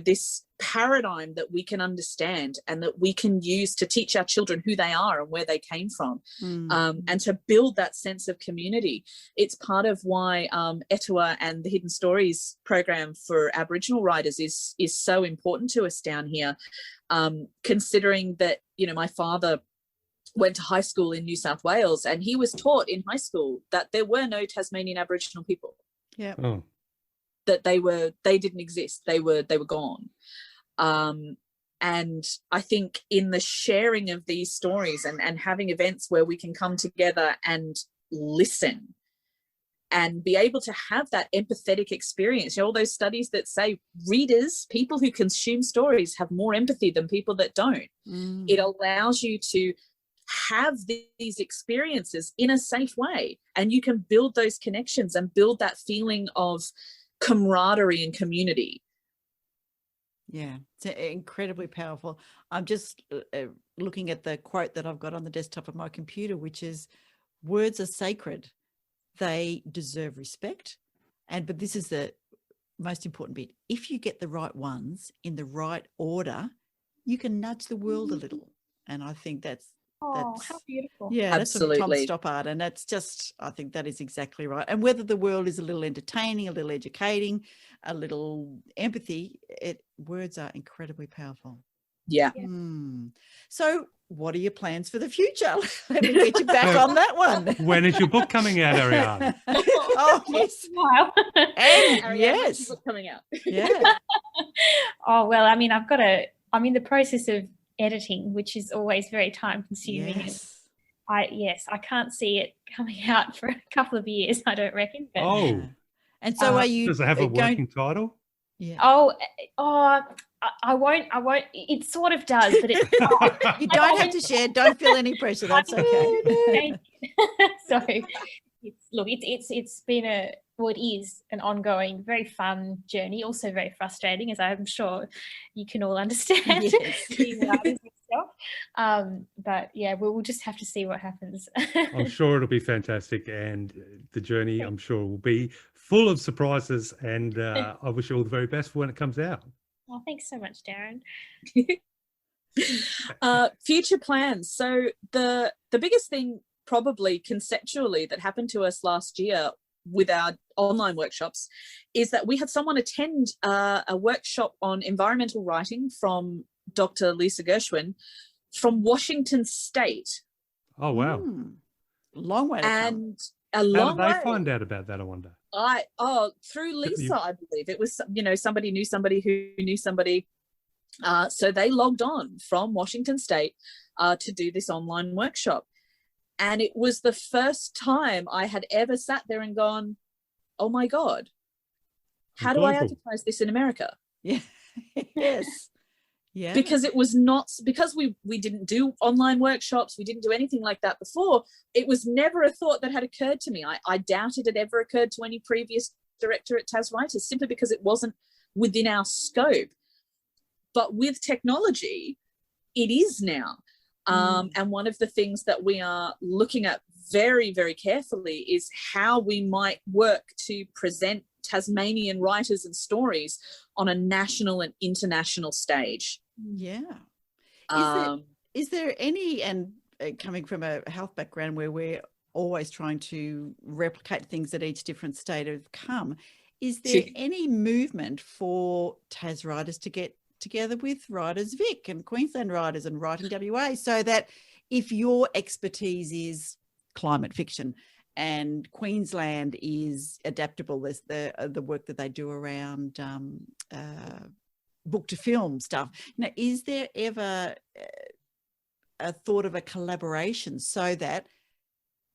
this paradigm that we can understand and that we can use to teach our children who they are and where they came from, and to build that sense of community. It's part of why Etua and the Hidden Stories program for Aboriginal writers is so important to us down here, considering that my father went to high school in New South Wales, and he was taught in high school that there were no Tasmanian Aboriginal people. Yeah. That they didn't exist. They were gone. And I think in the sharing of these stories and having events where we can come together and listen and be able to have that empathetic experience, all those studies that say readers, people who consume stories, have more empathy than people that don't. It allows you to have these experiences in a safe way, and you can build those connections and build that feeling of camaraderie and community. Yeah, it's incredibly powerful. I'm just looking at the quote that I've got on the desktop of my computer, which is, words are sacred. They deserve respect. But this is the most important bit. If you get the right ones in the right order, you can nudge the world a little. And I think that's how beautiful. Yeah, absolutely. That's from Tom Stoppard. And that's just, I think that is exactly right. And whether the world is a little entertaining, a little educating, a little empathy, words are incredibly powerful. Yeah. So what are your plans for the future? Let me get you back on that one. When is your book coming out, Arianne? Oh, yes. Wow. And Arianne, yes. when's your book coming out? Yeah. Oh, well, I mean, I'm in the process of editing, which is always very time consuming. Yes. I can't see it coming out for a couple of years, I don't reckon. But, Oh. And so are you Does it have a going? working title? Yeah. I won't. It sort of does, but it's You don't have to share. Don't feel any pressure. That's okay. So it's been it is an ongoing, very fun journey, also very frustrating, as I'm sure you can all understand. Yes. Being writers and stuff. But yeah, we'll just have to see what happens. I'm sure it'll be fantastic, and the journey, I'm sure, will be full of surprises, and I wish you all the very best for when it comes out. Well, thanks so much, Darren. Future plans. So the biggest thing probably conceptually that happened to us last year with our online workshops is that we had someone attend a workshop on environmental writing from Dr. Lisa Gershwin from Washington State. Oh, wow. Long way to come. And a long How way. did they find out about that, I wonder? Through Lisa, I believe. It was, somebody knew somebody who knew somebody. So they logged on from Washington State to do this online workshop. And it was the first time I had ever sat there and gone, oh my God, how do I advertise this in America? Yeah. Yes. Yeah. Because it was not, because we didn't do online workshops, we didn't do anything like that before. It was never a thought that had occurred to me. I doubted it ever occurred to any previous director at TasWriters, simply because it wasn't within our scope. But with technology, it is now. And one of the things that we are looking at very, very carefully is how we might work to present Tasmanian writers and stories on a national and international stage. Yeah. Is there any, and coming from a health background where we're always trying to replicate things at each different state of come, is there any movement for TasWriters to get together with Writers Vic and Queensland Writers and Writing WA, so that if your expertise is climate fiction and Queensland is adaptable, there's the work that they do around book to film stuff. Now, is there ever a thought of a collaboration so that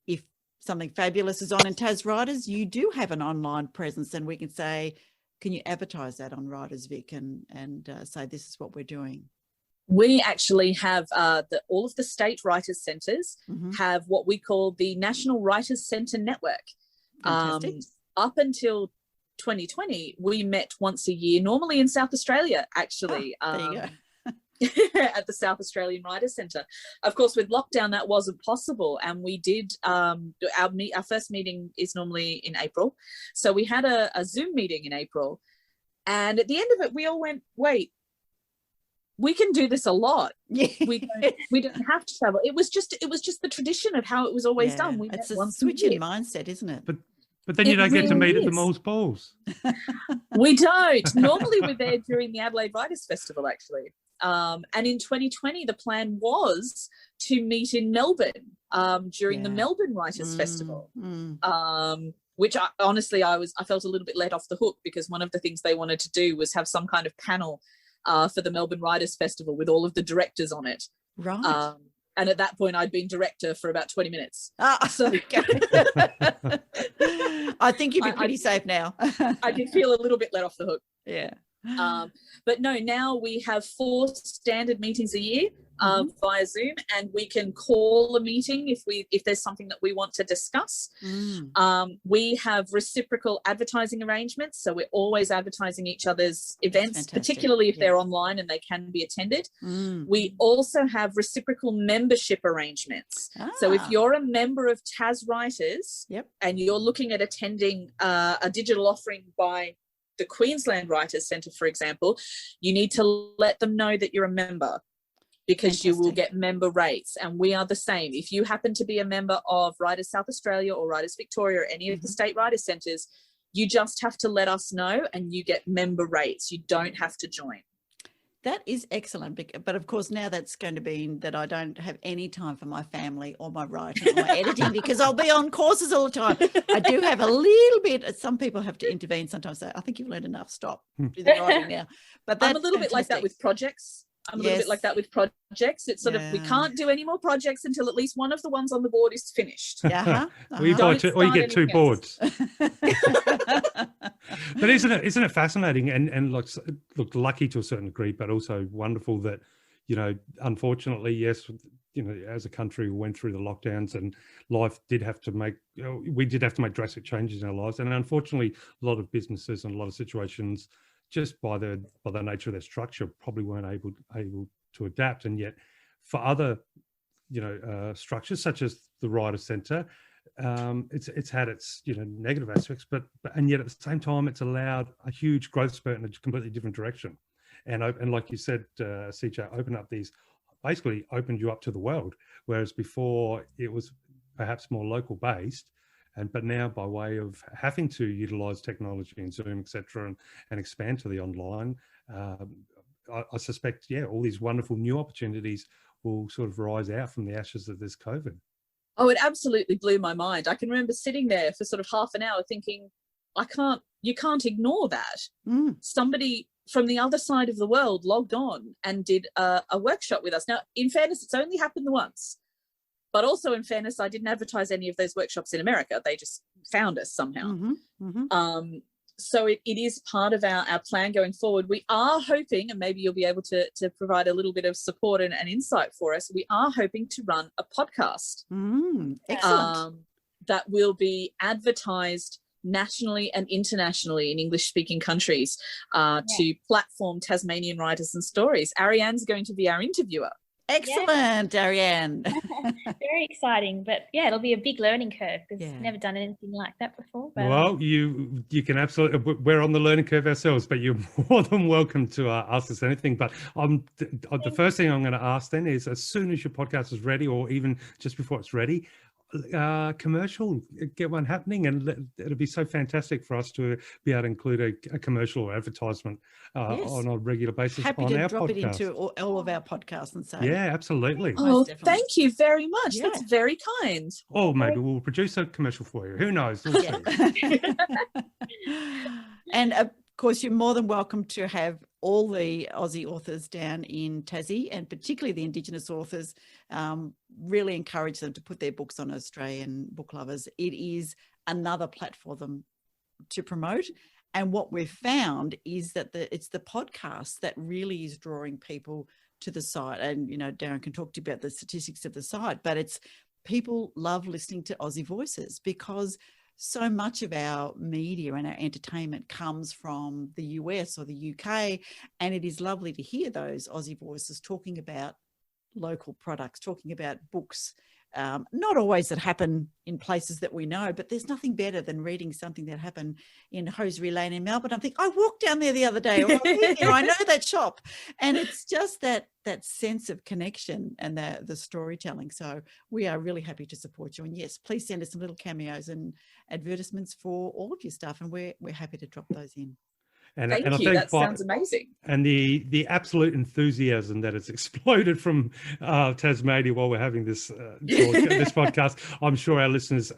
if something fabulous is on in TasWriters, you do have an online presence and we can say, can you advertise that on Writers Vic and say this is what we're doing? We actually have all of the state writers' centres have what we call the National Writers' Centre Network. Up until 2020, we met once a year, normally in South Australia, actually. There you go. At the South Australian Writers' Centre. Of course, with lockdown, that wasn't possible. And we did, our first meeting is normally in April. So we had a Zoom meeting in April. And at the end of it, we all went, wait, we can do this a lot. Yeah. We don't have to travel. It was just the tradition of how it was always done. We it's met a once switch a year. in mindset, isn't it? But then you don't get to really meet at the is. Moles Balls. We don't. Normally we're there during the Adelaide Writers Festival, actually. And in 2020, the plan was to meet in Melbourne during the Melbourne Writers Festival, which honestly I felt a little bit let off the hook, because one of the things they wanted to do was have some kind of panel for the Melbourne Writers Festival with all of the directors on it. Right. And at that point, I'd been director for about 20 minutes. So Okay. I think you'd be pretty safe now. I did feel a little bit let off the hook. Yeah. But no, now we have 4 standard meetings a year via Zoom, and we can call a meeting if there's something that we want to discuss. We have reciprocal advertising arrangements, so we're always advertising each other's events, particularly if they're online and they can be attended. We also have reciprocal membership arrangements. So if you're a member of Tas Writers and you're looking at attending a digital offering by the Queensland Writers Centre, for example, you need to let them know that you're a member, because you will get member rates. And we are the same. If you happen to be a member of Writers South Australia or Writers Victoria or any of the state writers centres, you just have to let us know and you get member rates. You don't have to join. That is excellent. But of course, now that's going to mean that I don't have any time for my family or my writing or my editing, because I'll be on courses all the time. I do have a little bit. Some people have to intervene sometimes. Say, I think you've learned enough. Stop. Do the writing now. But that's I'm a little bit like that with projects. I'm a little bit like that with projects. It's sort of, we can't do any more projects until at least one of the ones on the board is finished. Or you get 2 boards. But isn't it fascinating and look, lucky to a certain degree, but also wonderful that, unfortunately, yes, as a country, we went through the lockdowns and life did have to make, we did have to make drastic changes in our lives. And unfortunately, a lot of businesses and a lot of situations, just by the nature of their structure, probably weren't able to adapt. And yet for other, structures such as the Writers Centre, it's had its negative aspects, but yet at the same time it's allowed a huge growth spurt in a completely different direction. And like you said, CJ, basically opened you up to the world, whereas before it was perhaps more local based. But now, by way of having to utilise technology and Zoom, etc., and expand to the online, I suspect, all these wonderful new opportunities will sort of rise out from the ashes of this COVID. Oh, it absolutely blew my mind. I can remember sitting there for sort of half an hour thinking, you can't ignore that. Somebody from the other side of the world logged on and did a workshop with us. Now, in fairness, it's only happened once. But also, in fairness, I didn't advertise any of those workshops in America. They just found us somehow. So it is part of our plan going forward. We are hoping, and maybe you'll be able to provide a little bit of support and insight for us, we are hoping to run a podcast. Excellent. That will be advertised nationally and internationally in English-speaking countries to platform Tasmanian writers and stories. Arianne's going to be our interviewer. Excellent, Arianne. Very exciting, but it'll be a big learning curve because I've never done anything like that before. But, well, you can absolutely. We're on the learning curve ourselves, but you're more than welcome to ask us anything. But the first thing I'm going to ask then is, as soon as your podcast is ready, or even just before it's ready, commercial, get one happening, and it'll be so fantastic for us to be able to include a commercial or advertisement on a regular basis Happy on to our drop podcast. it into all of our podcasts and say, absolutely. Oh, thank you very much. That's very kind. Or maybe we'll produce a commercial for you. Who knows? We'll see. And of course, you're more than welcome to have all the Aussie authors down in Tassie, and particularly the Indigenous authors. Really encourage them to put their books on Australian book lovers. It is another platform for them to promote. And what we've found is that it's the podcast that really is drawing people to the site. And, Darren can talk to you about the statistics of the site, but it's people love listening to Aussie voices, because so much of our media and our entertainment comes from the US or the UK, and it is lovely to hear those Aussie voices talking about local products, talking about books, not always that happen in places that we know, but there's nothing better than reading something that happened in Hosiery Lane in Melbourne. I think I walked down there the other day, or I know that shop, and it's just that sense of connection and the storytelling. So we are really happy to support you. And yes, please send us some little cameos and advertisements for all of your stuff, and we're happy to drop those in. And, Thank and I you. think That sounds amazing. And the absolute enthusiasm that has exploded from Tasmania while we're having this this podcast, I'm sure our listeners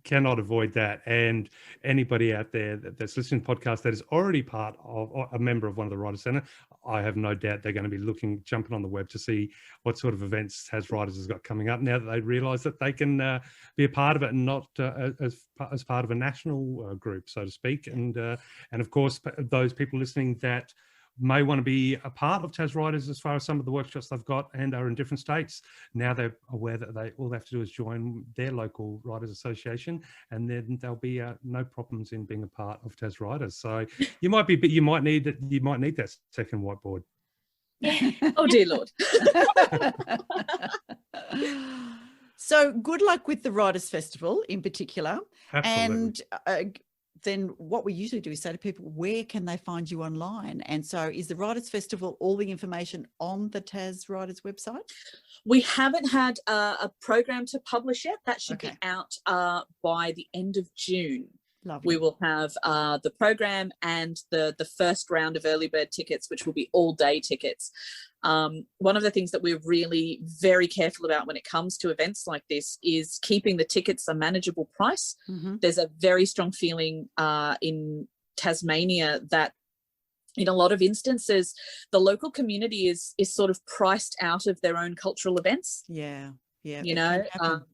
cannot avoid that. And anybody out there that's listening to the podcast that is already part of or a member of one of the Writers Centre, I have no doubt they're going to be jumping on the web to see what sort of events Tas-Writers has got coming up now that they realise that they can be a part of it and not as part of a national group, so to speak. And of course, those people listening that may want to be a part of Tas-Writers as far as some of the workshops they've got and are in different states. Now they're aware that all they have to do is join their local writers association, and then there'll be no problems in being a part of Tas-Writers. So you might need that second whiteboard. Yeah. Oh dear Lord. So good luck with the Writers Festival in particular. Absolutely. And then what we usually do is say to people, where can they find you online? And so is the Writers Festival all the information on the Tas-Writers website? We haven't had a program to publish yet. That should be out by the end of June. Lovely. We will have the program and the first round of early bird tickets, which will be all day tickets. One of the things that we're really very careful about when it comes to events like this is keeping the tickets a manageable price. Mm-hmm. There's a very strong feeling in Tasmania that in a lot of instances, the local community is sort of priced out of their own cultural events. Yeah. Yeah. You know,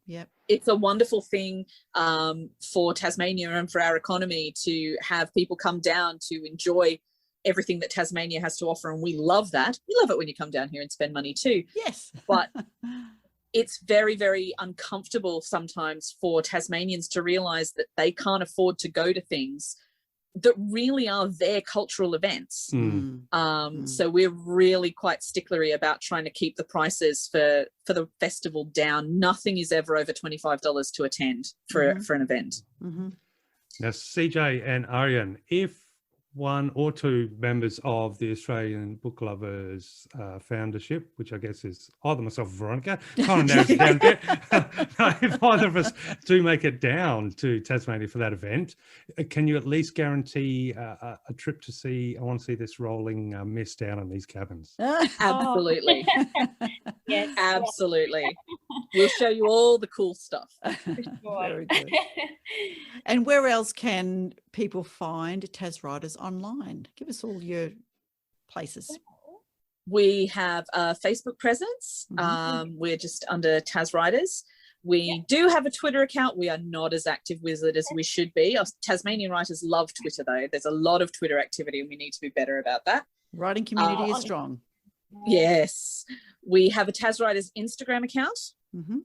yep. It's a wonderful thing for Tasmania and for our economy to have people come down to enjoy everything that Tasmania has to offer. And we love that. We love it when you come down here and spend money too. Yes. But it's very, very uncomfortable sometimes for Tasmanians to realise that they can't afford to go to things that really are their cultural events. So we're really quite sticklery about trying to keep the prices for the festival down. Nothing is ever over $25 to attend for an event. Mm-hmm. Now, CJ and Arianne, if one or two members of the Australian Book Lovers foundership, which I guess is either myself or Veronica, kind of narrows it down a bit. If either of us do make it down to Tasmania for that event, can you at least guarantee a trip to see? I want to see this rolling mist down in these cabins. Absolutely. Yes. Absolutely. We'll show you all the cool stuff. Very good. And where else can people find Tas-Writers online? Give us all your places. We have a Facebook presence. We're just under Tas-Writers. We do have a Twitter account. We are not as active with it as we should be. Us Tasmanian writers love Twitter, though. There's a lot of Twitter activity and we need to be better about that. Writing community is strong. Yes. We have a Tas-Writers Instagram account. Mm-hmm.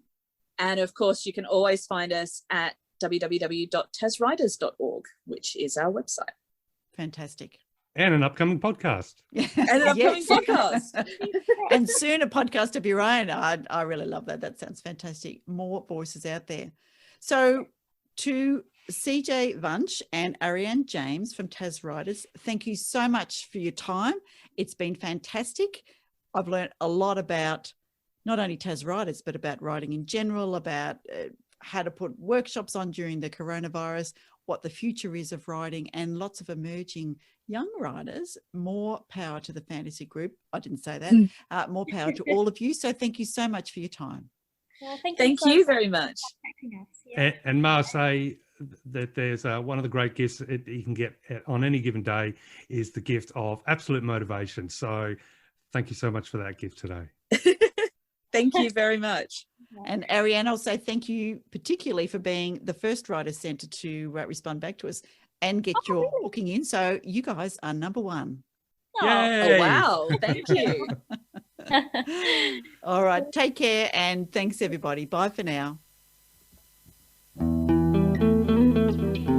And, of course, you can always find us at www.taswriters.org, which is our website. Fantastic. And an upcoming podcast. And an upcoming podcast. And soon a podcast of your own. I really love that. That sounds fantastic. More voices out there. So to CJ Wunsch and Arianne James from Tas-Writers, thank you so much for your time. It's been fantastic. I've learned a lot about not only Tas-Writers, but about writing in general, about how to put workshops on during the coronavirus, what the future is of writing, and lots of emerging young writers. More power to the fantasy group. I didn't say that. More power to all of you. So thank you so much for your time. Well, thank you very much. Yeah. And may I say that there's one of the great gifts that you can get on any given day is the gift of absolute motivation. So thank you so much for that gift today. Thank you very much. And Arianne, I'll say thank you particularly for being the first Writers Centre to respond back to us and get your booking in. So you guys are number one. Oh, wow. Thank you. All right. Take care and thanks, everybody. Bye for now.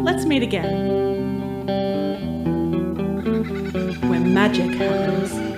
Let's meet again where magic happens.